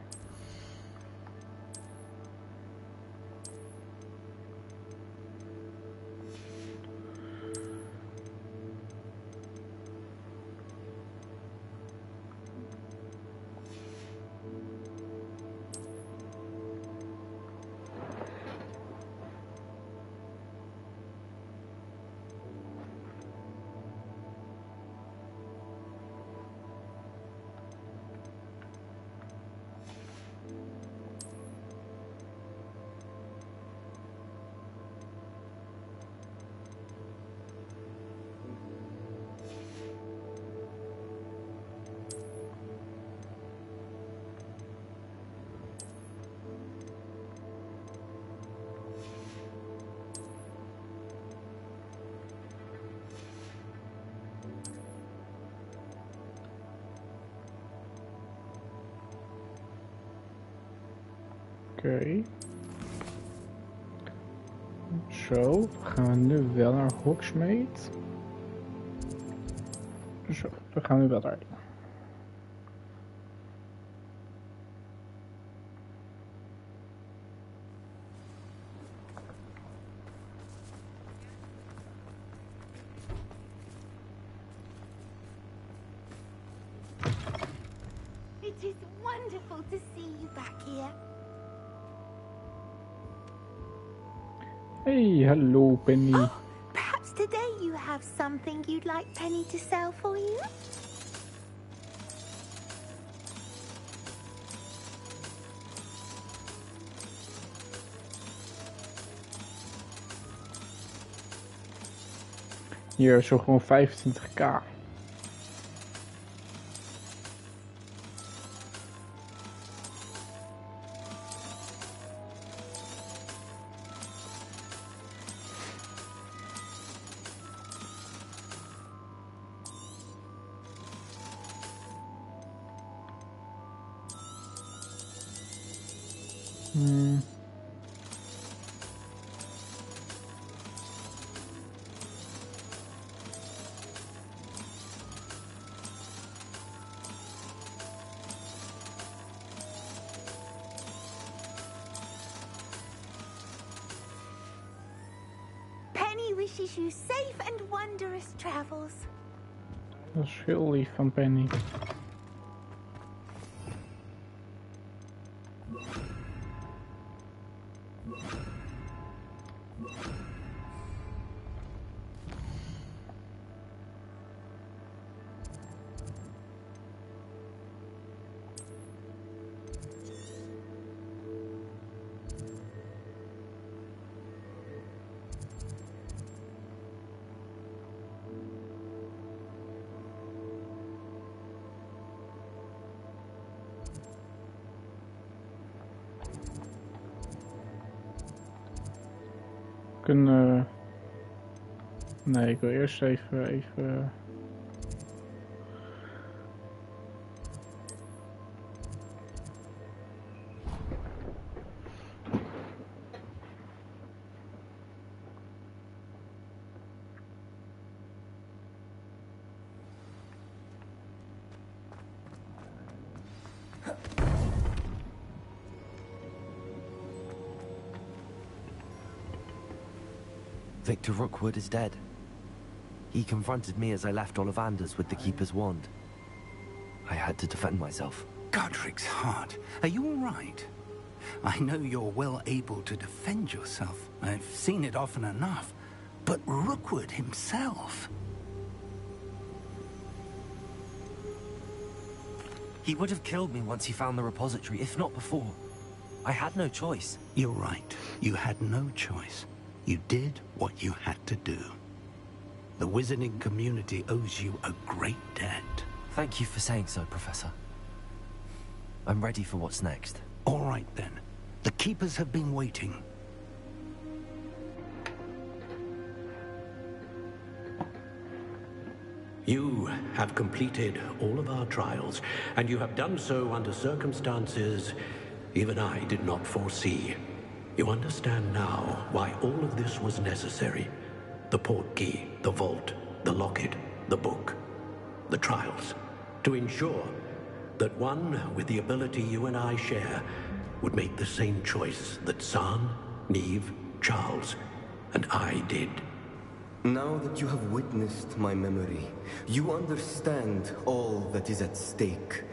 Oké. Zo, gaan we nu wel naar Hogsmeade. Zo, we gaan nu wel daarheen. It is wonderful to see you back here. Hey, hallo Penny. Oh, perhaps today you have something you'd like Penny to sell for you? Hier, zo gewoon 25k. Penny wishes you safe and wondrous travels. Dat is heel lief van Penny. Nee, ik wil eerst even... Victor Rookwood is dead. He confronted me as I left Ollivander's with the Keeper's wand. I had to defend myself. Godric's heart. Are you all right? I know you're well able to defend yourself. I've seen it often enough. But Rookwood himself... He would have killed me once he found the repository, if not before. I had no choice. You're right. You had no choice. You did what you had to do. The wizarding community owes you a great debt. Thank you for saying so, Professor. I'm ready for what's next. All right, then. The Keepers have been waiting. You have completed all of our trials, and you have done so under circumstances even I did not foresee. You understand now why all of this was necessary. The portkey, the vault, the locket, the book, the trials. To ensure that one with the ability you and I share would make the same choice that San, Neve, Charles, and I did. Now that you have witnessed my memory, you understand all that is at stake.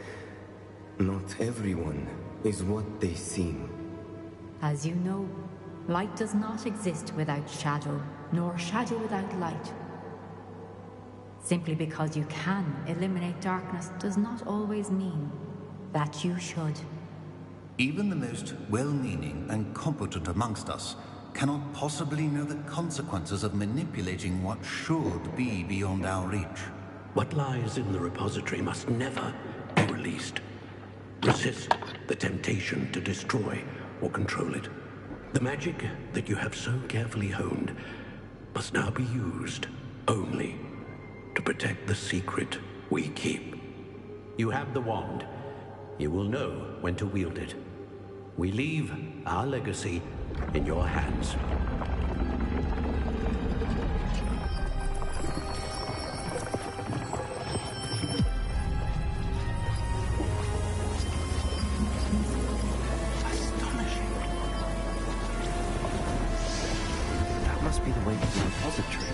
Not everyone is what they seem. As you know, light does not exist without shadow, nor shadow without light. Simply because you can eliminate darkness does not always mean that you should. Even the most well-meaning and competent amongst us cannot possibly know the consequences of manipulating what should be beyond our reach. What lies in the repository must never be released. Resist the temptation to destroy or control it. The magic that you have so carefully honed must now be used only to protect the secret we keep. You have the wand. You will know when to wield it. We leave our legacy in your hands. Astonishing. That must be the way to the repository.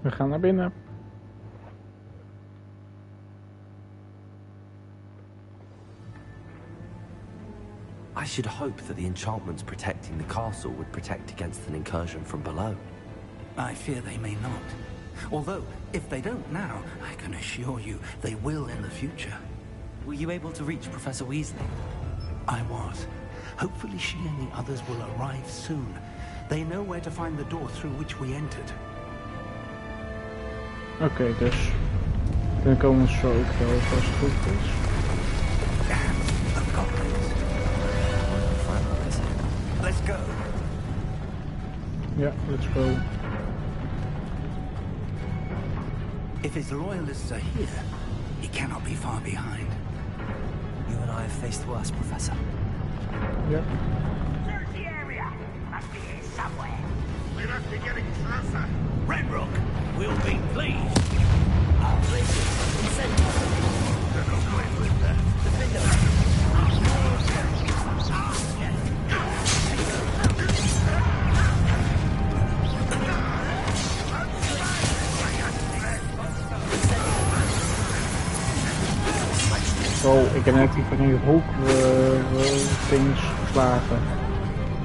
We gaan naar binnen. I should hope that the enchantments protecting the castle would protect against an incursion from below. I fear they may not. Although, if they don't now, I can assure you they will in the future. Were you able to reach Professor Weasley? I was. Hopefully she and the others will arrive soon. They know where to find the door through which we entered. Oké, dus dan komen ze zo ook wel als het goed is. Let's go. Ja, let's go. If his loyalists are here, he cannot be far behind. You and I have faced worse, Professor. Ja. Search the area. Must be here somewhere. We must be getting closer. Ranrock, we'll be pleased. Our places. They're not going with that. Zo, ik heb net die van die hoek-things geslagen.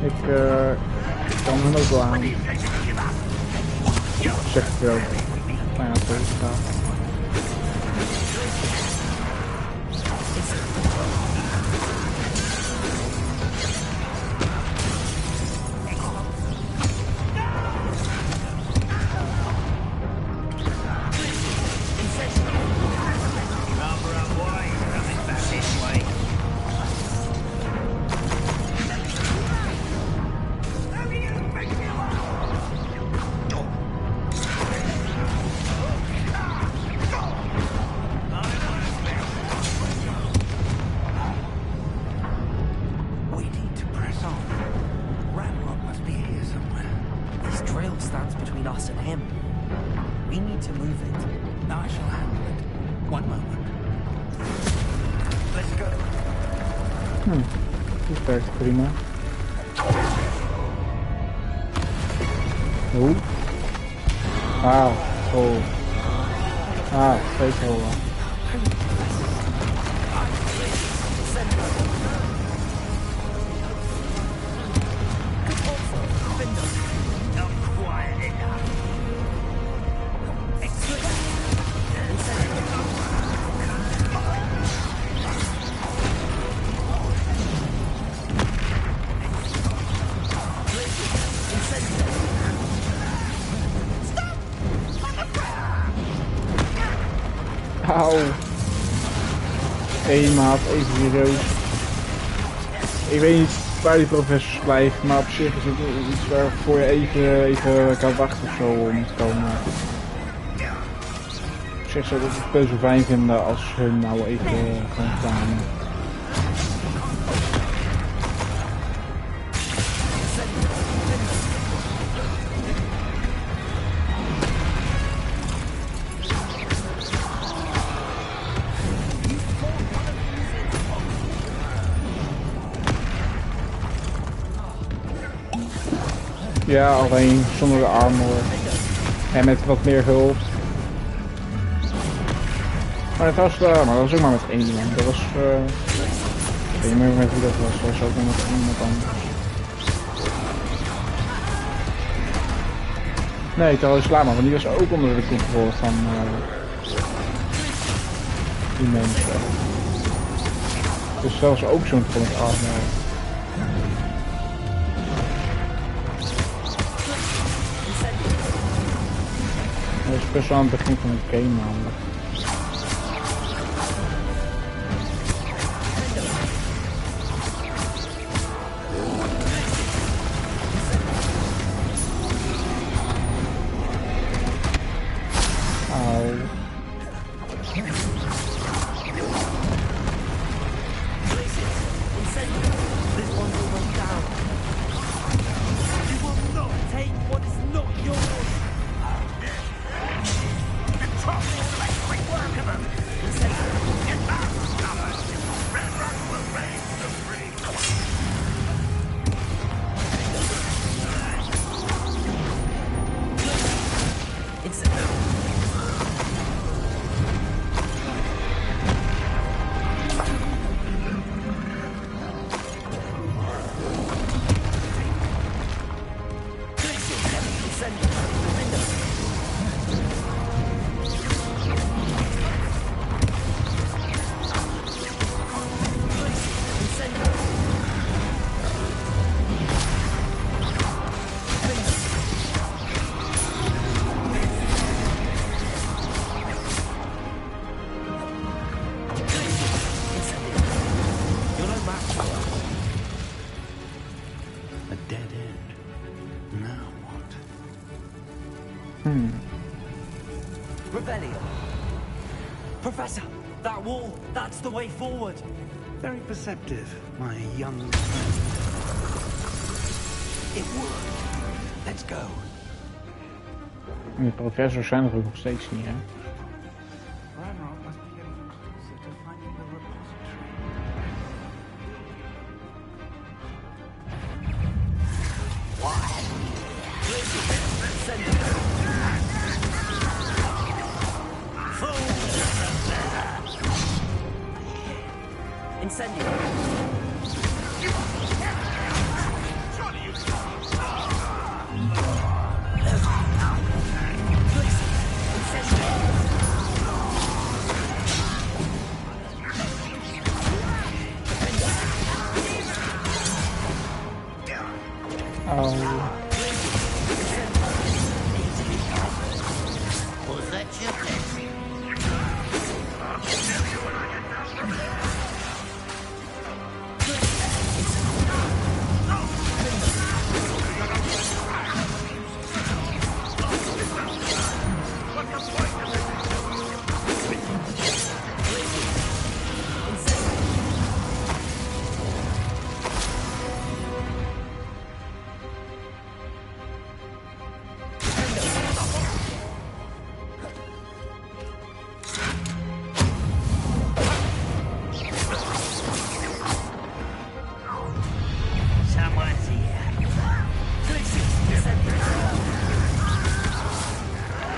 Ik kan hem ook wel aan. Zeg ik wel. Nou ja, zo is het. stands between us and him. We need to move it. I shall handle it. One moment. Let's go. Dit werkt prima. Oeh. Ah, oh. Ah, 2 holen. Auw. Hé maat, even serieus. Ik weet niet waar die professors blijft, maar op zich is het iets waarvoor je even kan wachten of zo om te komen. Op zich zou ik het best wel fijn vinden als hun nou even gewoon kwamen. Ja, alleen zonder de armor en met wat meer hulp. Maar het was, maar dat was ook maar met 1 iemand. Dat was, ik weet niet meer met wie dat was. Dat was ook nog met iemand anders. Nee, trouwens Lama, want die was ook onder de controle van die mensen. Dus dat was ook zo'n vol met armor. Dat is best wel aan het begin van het game namelijk. Professor, that wall, that's the way forward. Very perceptive, my young friend. It worked. Let's go. De professors zijn er ook nog steeds niet, hè?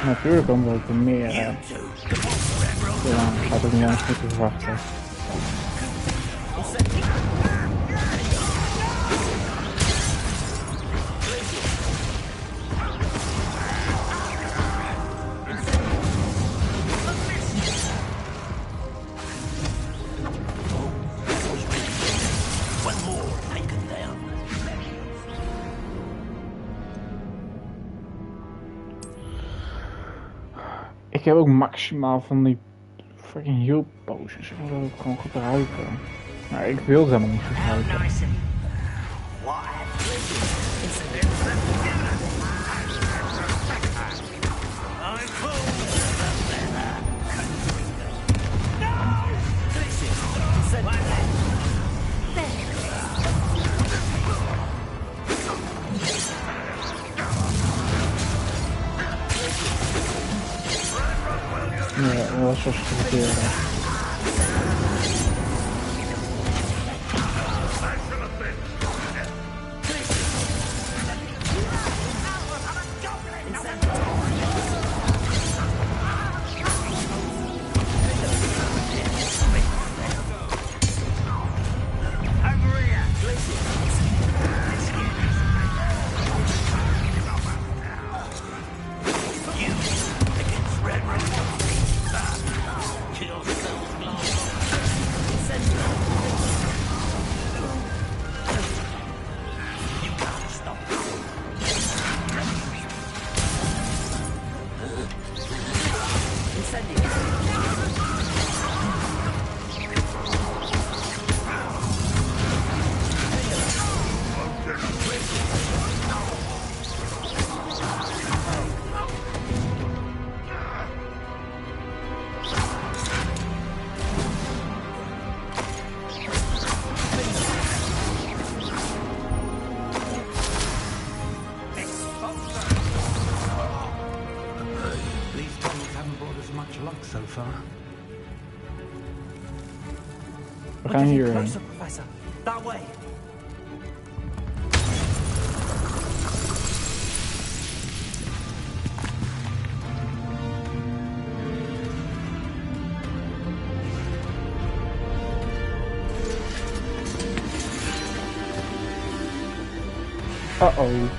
Natuurlijk komen we ook meer. Ja, gaat ook niet anders moeten verwachten. Ik heb ook maximaal van die fucking heal potions. Ik wil dat ook gewoon gebruiken. Maar ik wil ze helemaal niet gebruiken. Ja, dat was zo verkeerd. We gaan hierheen. Uh-oh.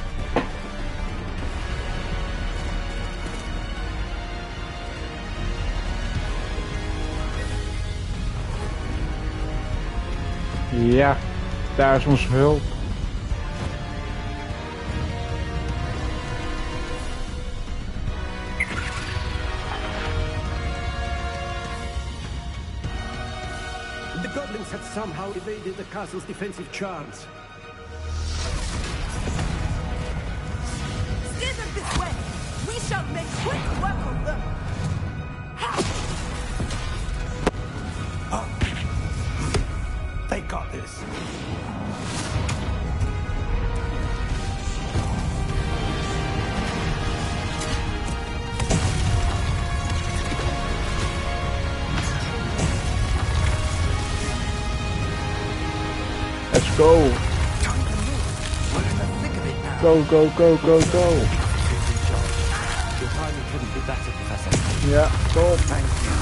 Ja, daar is ons hulp. The goblins have somehow evaded the castle's defensive charms. Steer them this way! We shall make quick work of them! They got this. Let's go. Go, go, go, go, go. Your timing couldn't be better, Professor. Yeah, go. Thank you.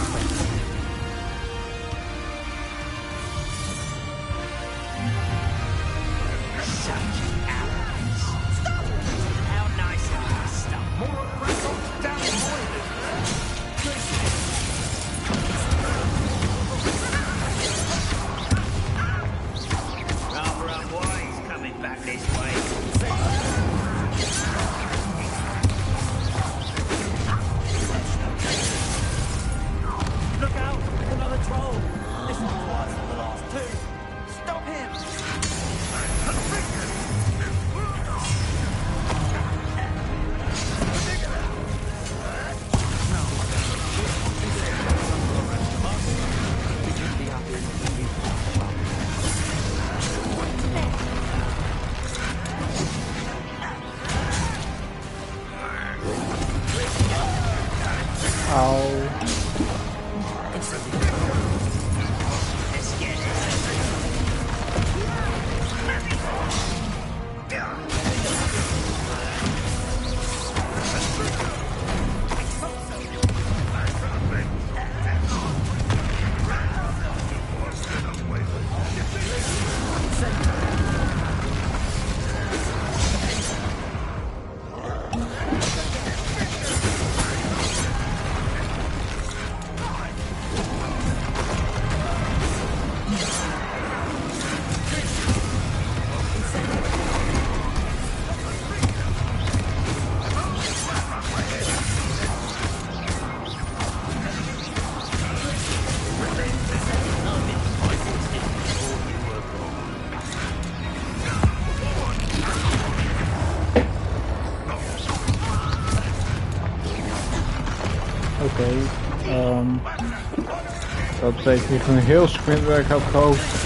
Dat betekent hier gewoon heel sprint waar ik had gehoopt.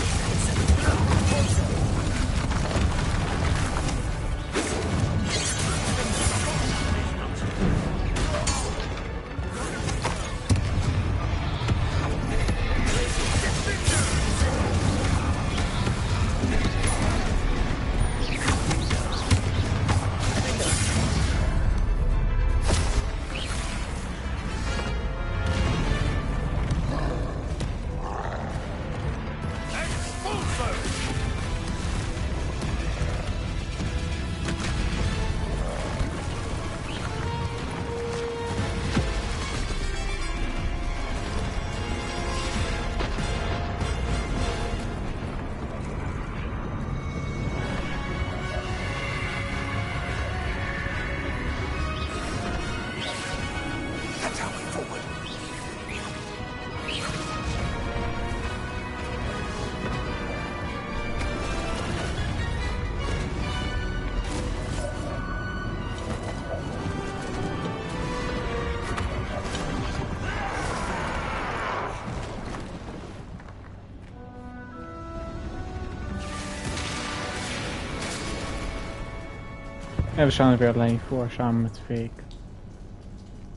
En we staan er weer alleen voor, samen met Fake.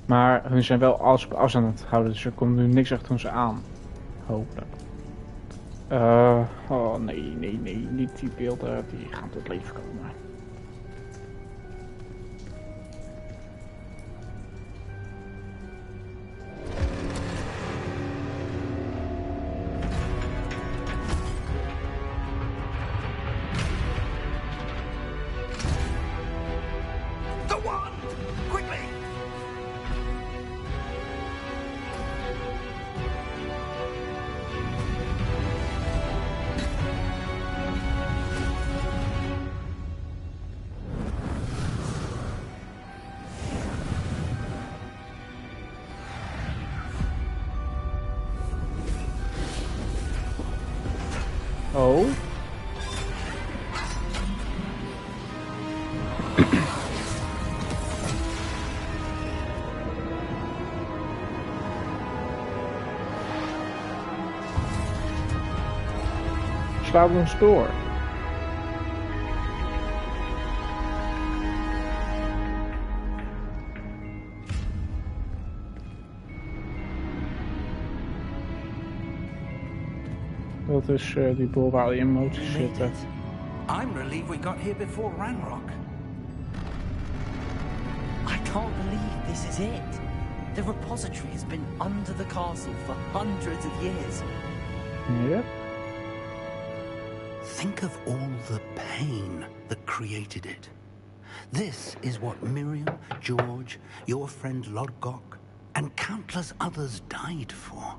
Maar hun zijn wel alles op afstand aan het houden, dus er komt nu niks achter ze aan. Hopelijk. Oh nee, niet die beelden, die gaan tot leven komen. Oh. Slaat ons door. Dat is die boel waar die emoties zitten. I'm relieved we got here before Ranrock. I can't believe this is it. The repository has been under the castle for hundreds of years. Yep. Think of all the pain that created it. This is what Miriam, George, your friend Lodgok, and countless others died for.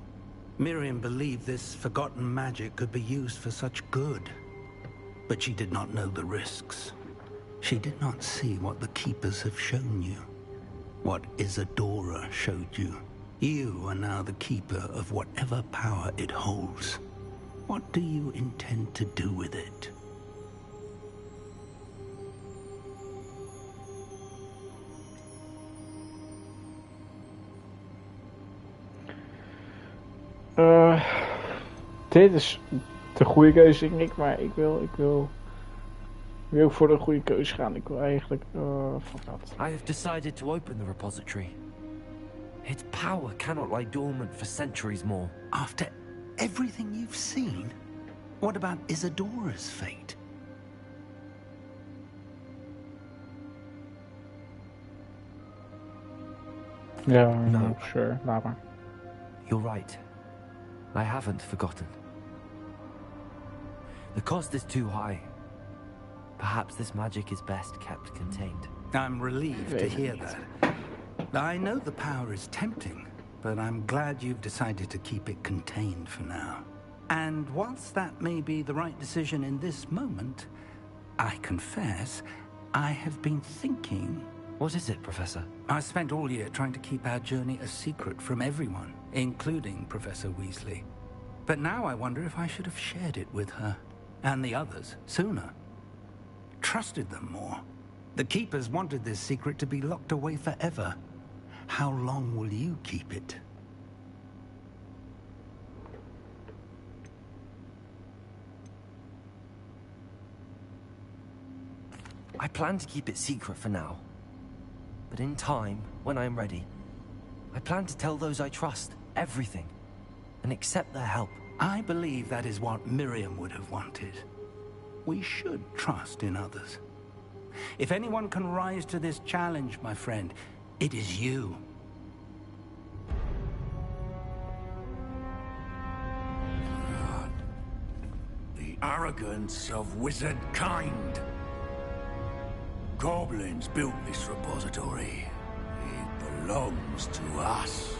Miriam believed this forgotten magic could be used for such good. But she did not know the risks. She did not see what the Keepers have shown you. What Isadora showed you. You are now the Keeper of whatever power it holds. What do you intend to do with it? Dit is de goede keuze, denk ik, maar ik wil voor de goede keuze gaan. Ik wil eigenlijk, fuck dat. I have decided to open the repository. Its power cannot lie dormant for centuries more. After everything you've seen? What about Isadora's fate? Yeah, no, sure, laat maar. You're right. I haven't forgotten. The cost is too high. Perhaps this magic is best kept contained. I'm relieved to hear that. I know the power is tempting, but I'm glad you've decided to keep it contained for now. And whilst that may be the right decision in this moment, I confess, I have been thinking... What is it, Professor? I spent all year trying to keep our journey a secret from everyone, including Professor Weasley. But now I wonder if I should have shared it with her, and the others, sooner. Trusted them more. The Keepers wanted this secret to be locked away forever. How long will you keep it? I plan to keep it secret for now. But in time, when I am ready, I plan to tell those I trust everything and accept their help. I believe that is what Miriam would have wanted. We should trust in others. If anyone can rise to this challenge, my friend, it is you. The arrogance of wizard kind. Goblins built this repository. It belongs to us.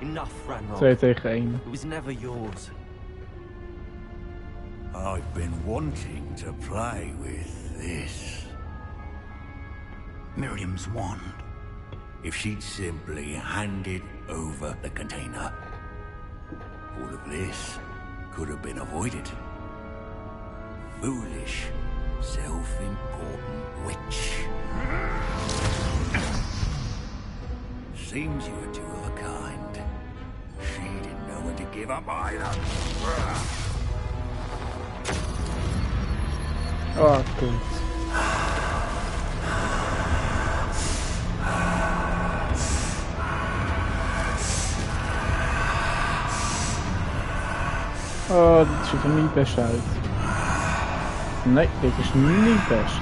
Enough, Ranrock. 2 tegen 1. It was never yours. I've been wanting to play with this. Miriam's wand. If she'd simply handed over the container, all of this could have been avoided. Foolish, self-important witch. Seems you were two of a kind. She didn't know when to give up either. Oh, goed. Oh, dit ziet er niet best uit. Nee, dit is niet best.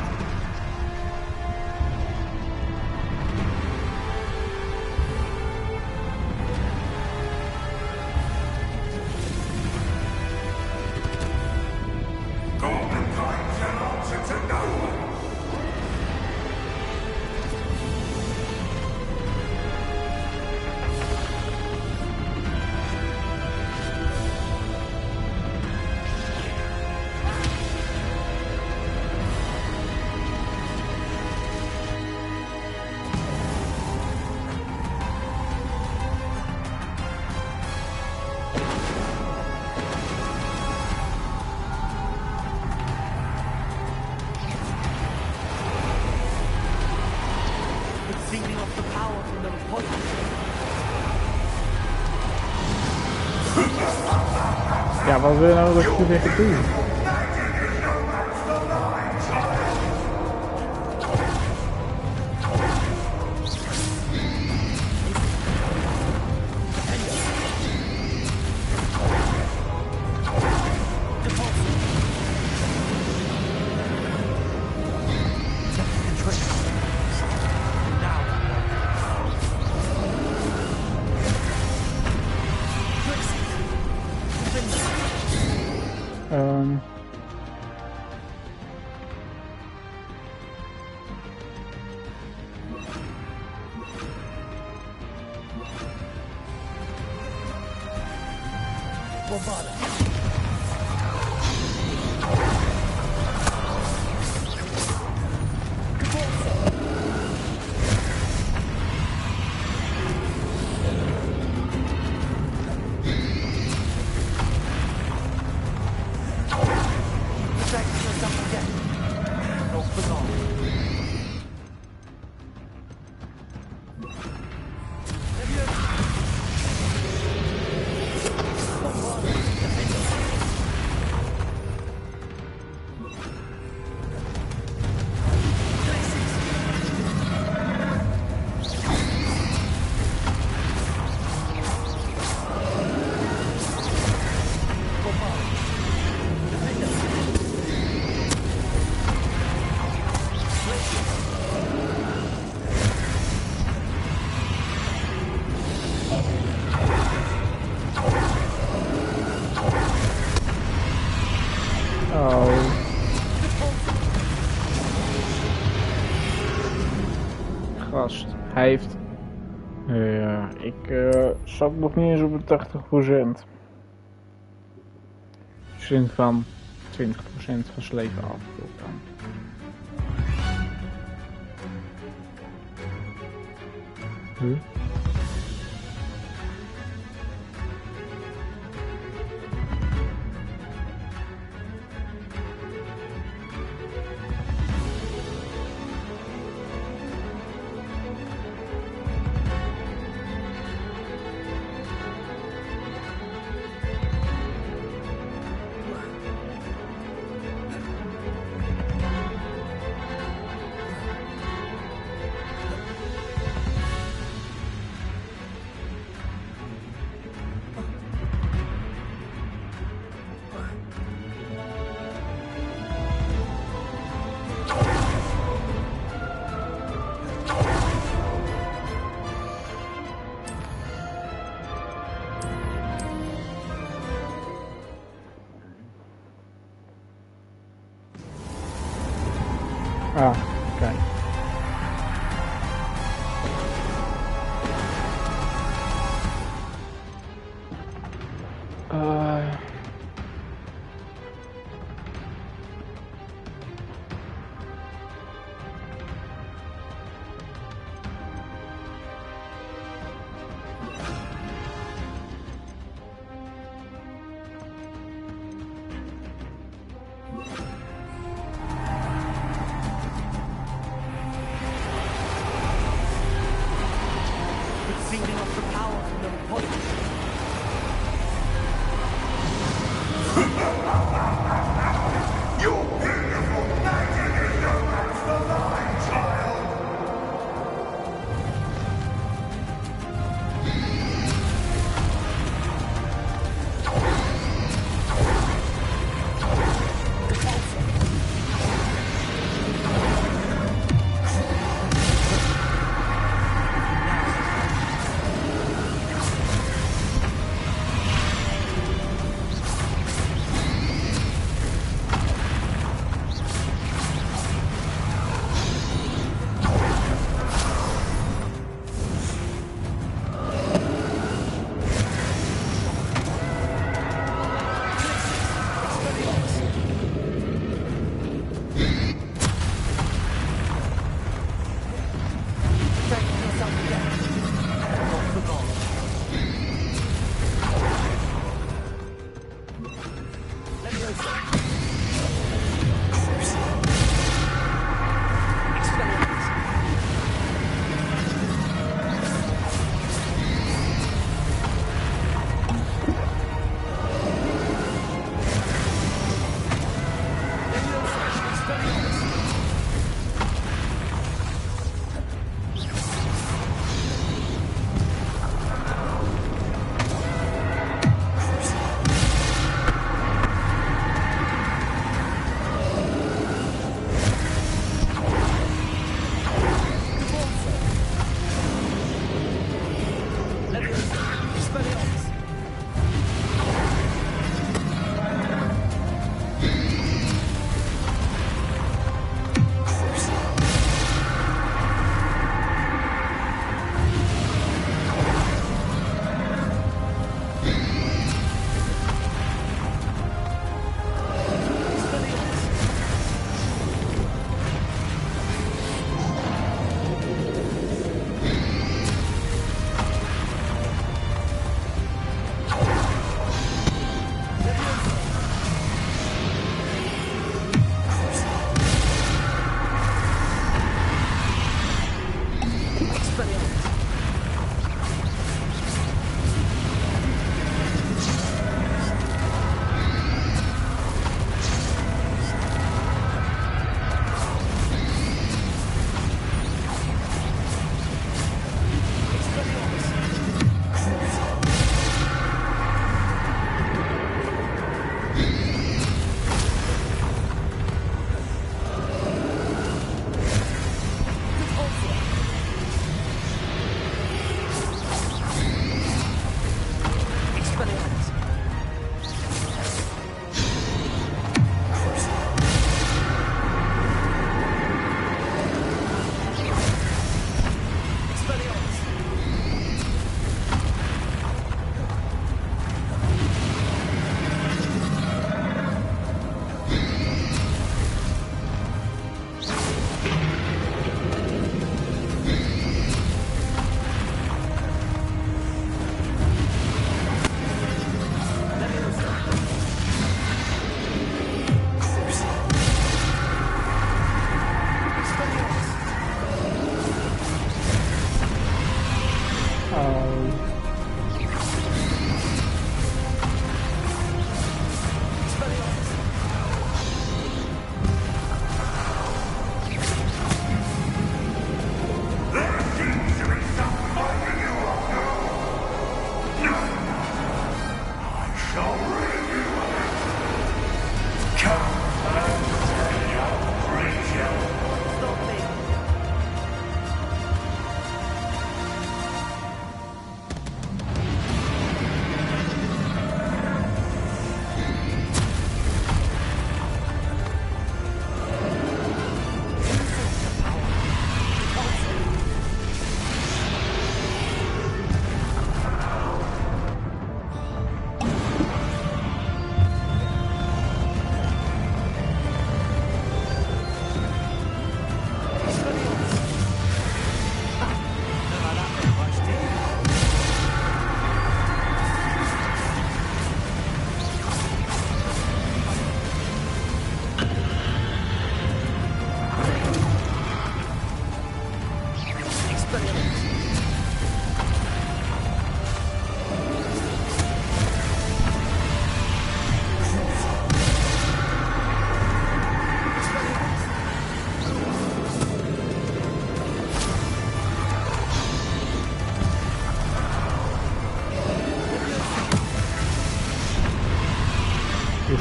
Ja, wat wil je nou dat ik hier weer ga doen? Hij heeft... Ja, ik zat nog niet eens op de 80%. Zin van 20% van zijn leven af. Huh?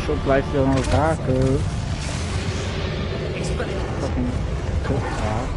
Zo blijft hij dan ook raken. Fucking kut raak.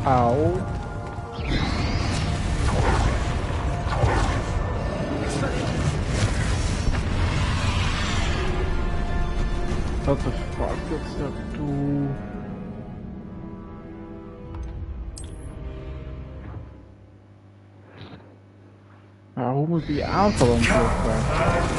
Auw. What the fuck, dat is dat toe. Maar hoe moet die aanvallen ontploffen?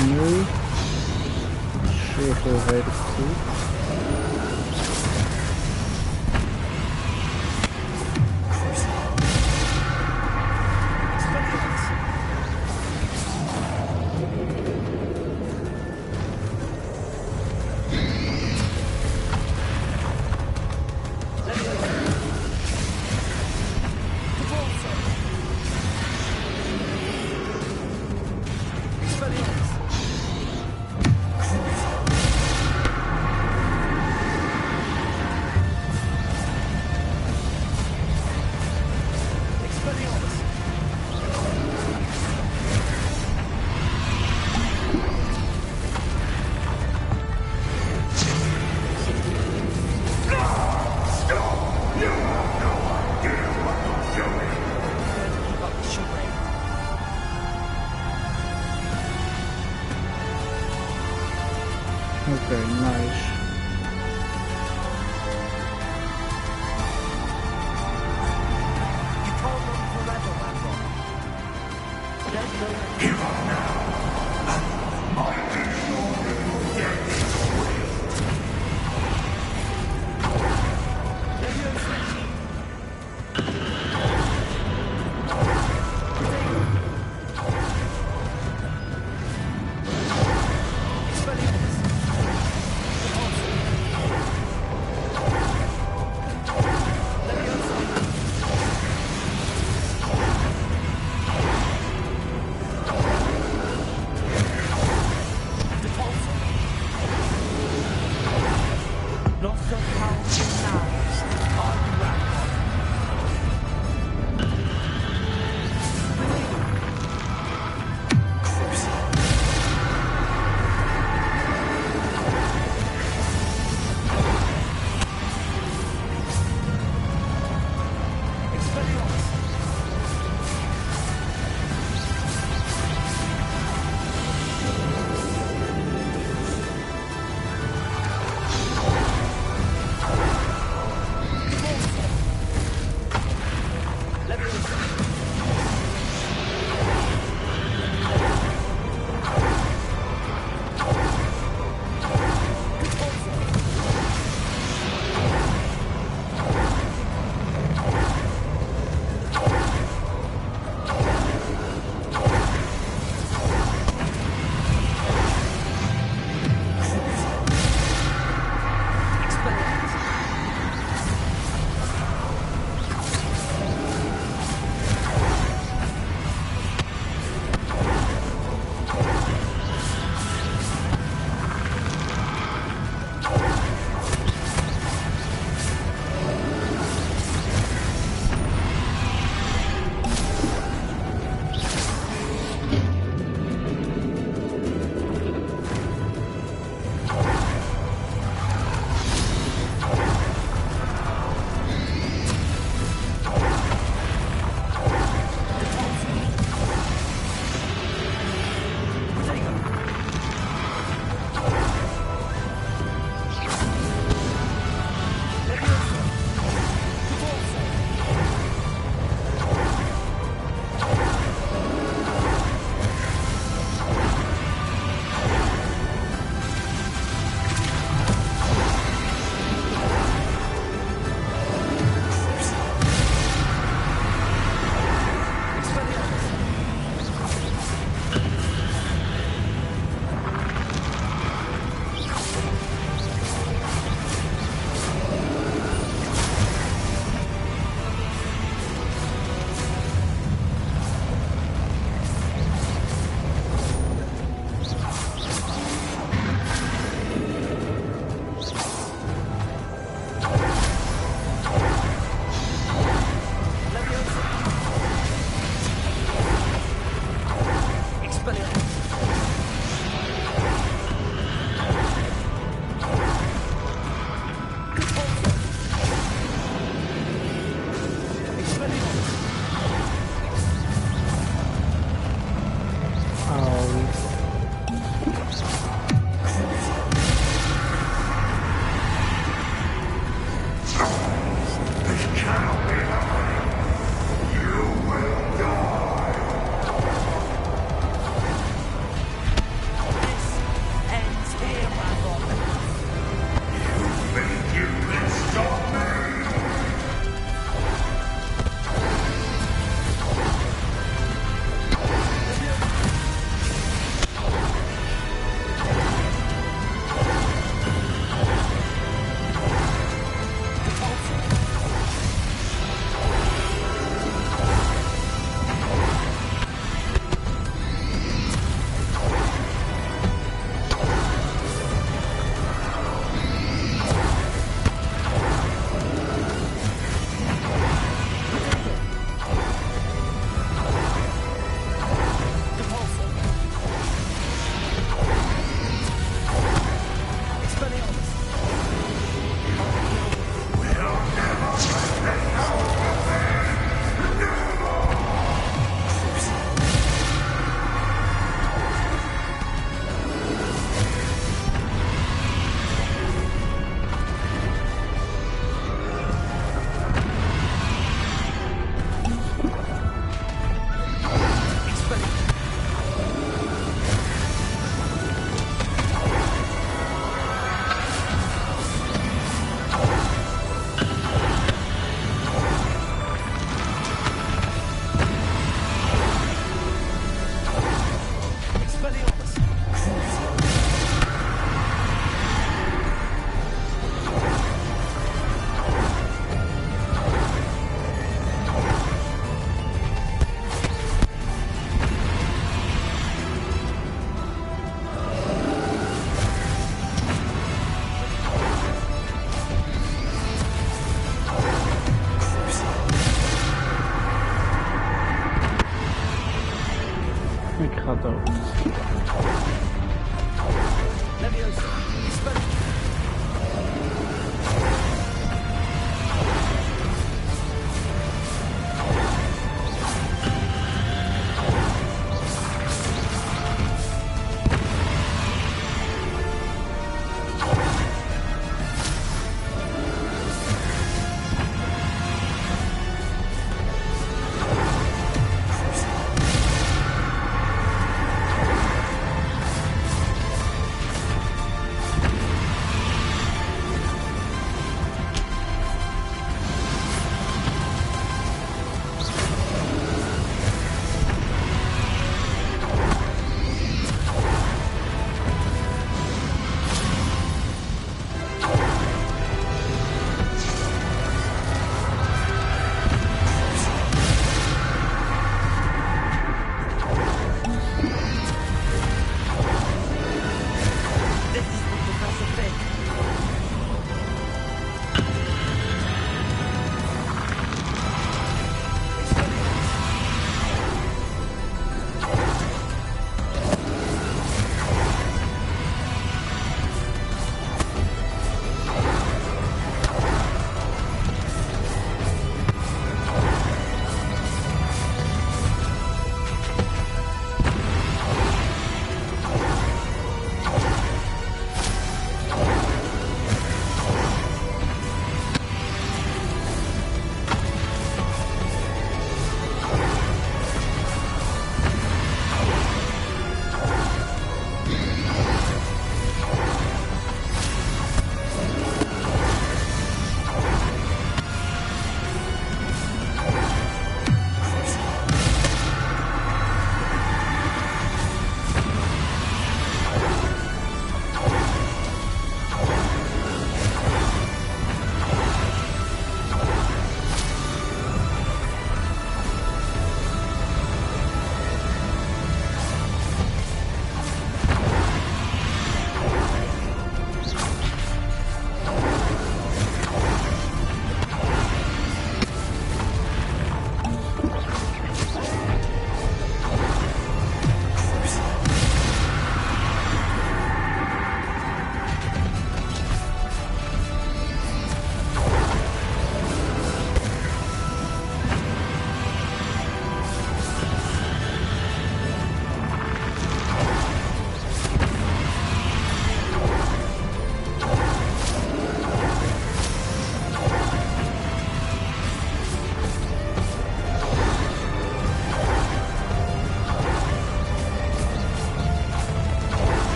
nu. Zeer veel weet ik goed. Okay, nice.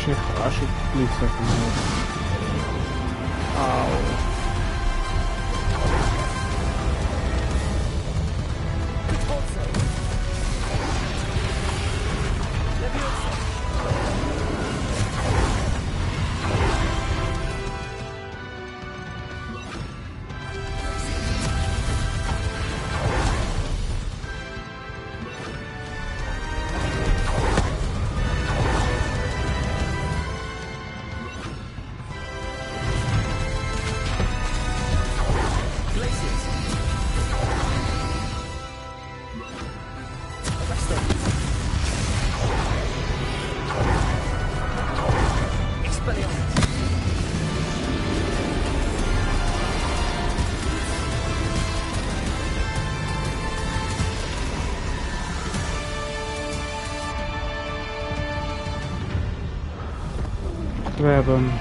zich alsjeblieft even mee. Auw. We hebben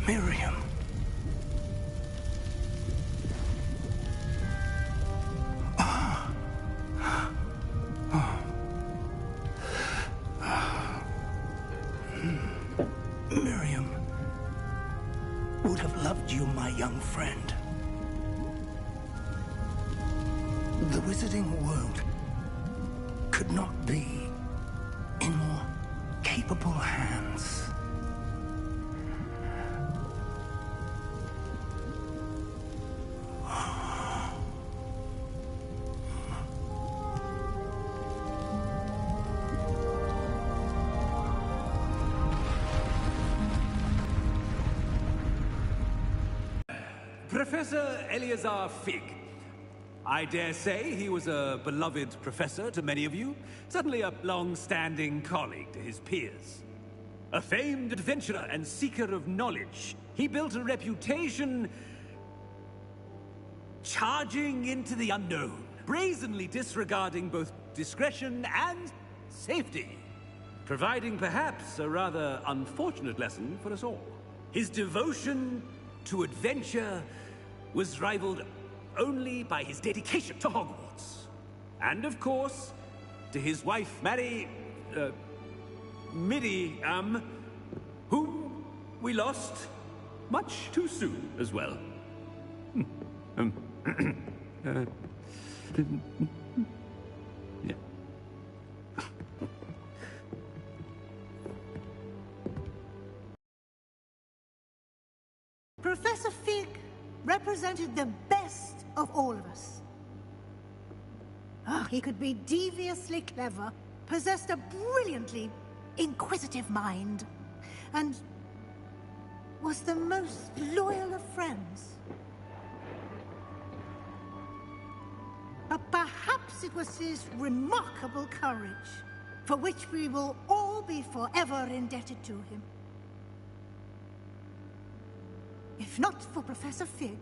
Miriam. Miriam would have loved you, my young friend. The wizarding world could not be in more capable hands. Professor Eleazar Fig. I dare say he was a beloved professor to many of you, certainly a long-standing colleague to his peers. A famed adventurer and seeker of knowledge, he built a reputation charging into the unknown, brazenly disregarding both discretion and safety, providing perhaps a rather unfortunate lesson for us all. His devotion to adventure was rivaled only by his dedication to Hogwarts. And of course, to his wife, Miriam, whom we lost much too soon as well. Yeah. Professor Fig represented the best of all of us. He could be deviously clever, possessed a brilliantly inquisitive mind, and was the most loyal of friends. Perhaps it was his remarkable courage, for which we will all be forever indebted to him. If not for Professor Fig.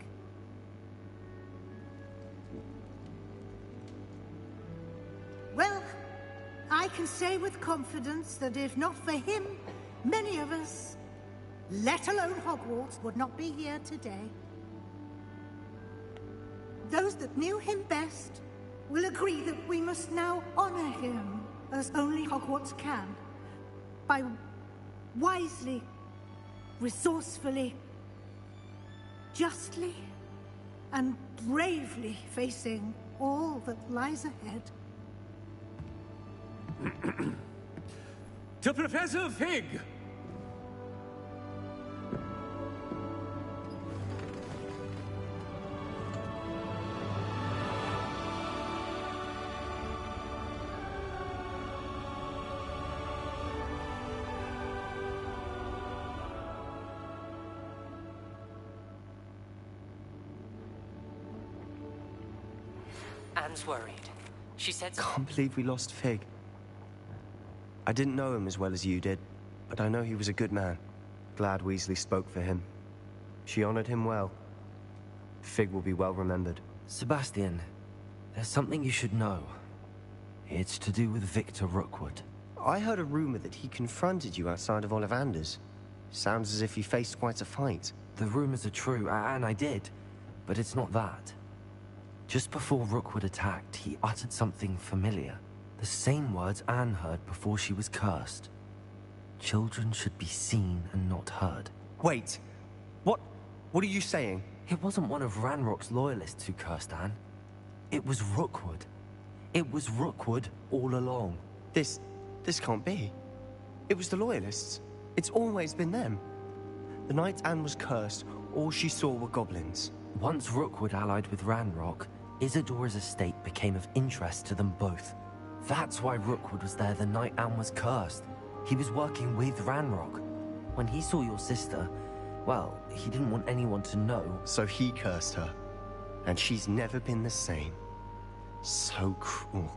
Well, I can say with confidence that if not for him, many of us, let alone Hogwarts, would not be here today. Those that knew him best will agree that we must now honor him as only Hogwarts can, by wisely, resourcefully, justly, and bravely facing all that lies ahead. To Professor Fig! Anne's worried. She said... Can't believe we lost Fig. I didn't know him as well as you did, but I know he was a good man. Glad Weasley spoke for him. She honored him well. Fig will be well remembered. Sebastian, there's something you should know. It's to do with Victor Rookwood. I heard a rumor that he confronted you outside of Ollivander's. Sounds as if he faced quite a fight. The rumors are true, and I did, but it's not that. Just before Rookwood attacked, he uttered something familiar. The same words Anne heard before she was cursed. Children should be seen and not heard. Wait, what are you saying? It wasn't one of Ranrock's loyalists who cursed Anne. It was Rookwood. It was Rookwood all along. This can't be. It was the loyalists. It's always been them. The night Anne was cursed, all she saw were goblins. Once Rookwood allied with Ranrock, Isadora's estate became of interest to them both. That's why Rookwood was there the night Anne was cursed. He was working with Ranrock. When he saw your sister, well, he didn't want anyone to know. So he cursed her. And she's never been the same. So cruel.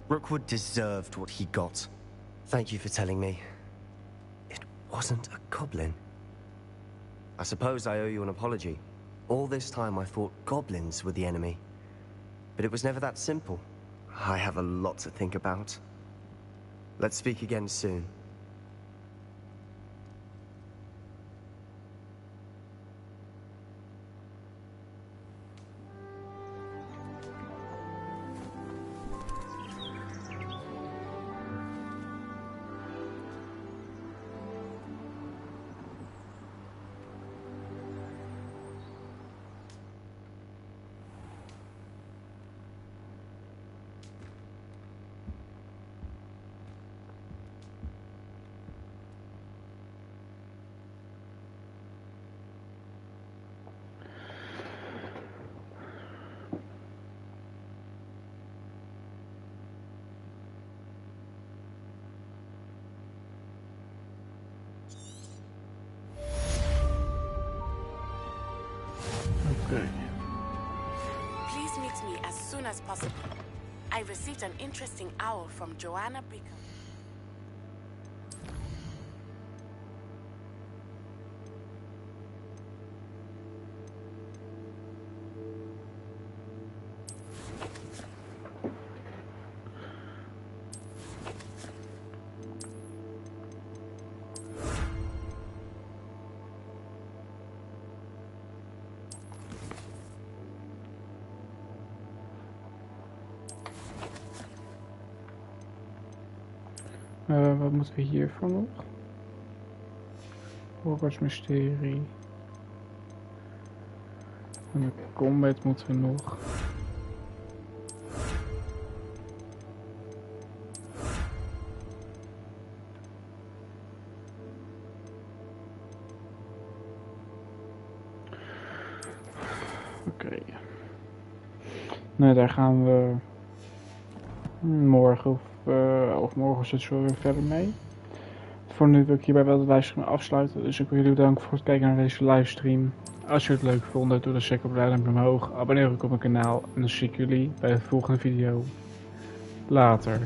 Rookwood deserved what he got. Thank you for telling me. It wasn't a goblin. I suppose I owe you an apology. All this time I thought goblins were the enemy. But it was never that simple. I have a lot to think about. Let's speak again soon. Please meet me as soon as possible. I received an interesting owl from Joanna Bricker. Wat moeten we hiervoor nog? Hogwarts mysterie. En de combat moeten we nog. Oké. Nee, daar gaan we morgen of morgen zit zo weer verder mee. voor nu wil ik hierbij wel de livestream afsluiten. Dus ik wil jullie bedanken voor het kijken naar deze livestream. Als je het leuk vond, doe dan check op de duimpje omhoog. Abonneer ook op mijn kanaal. En dan zie ik jullie bij de volgende video. Later.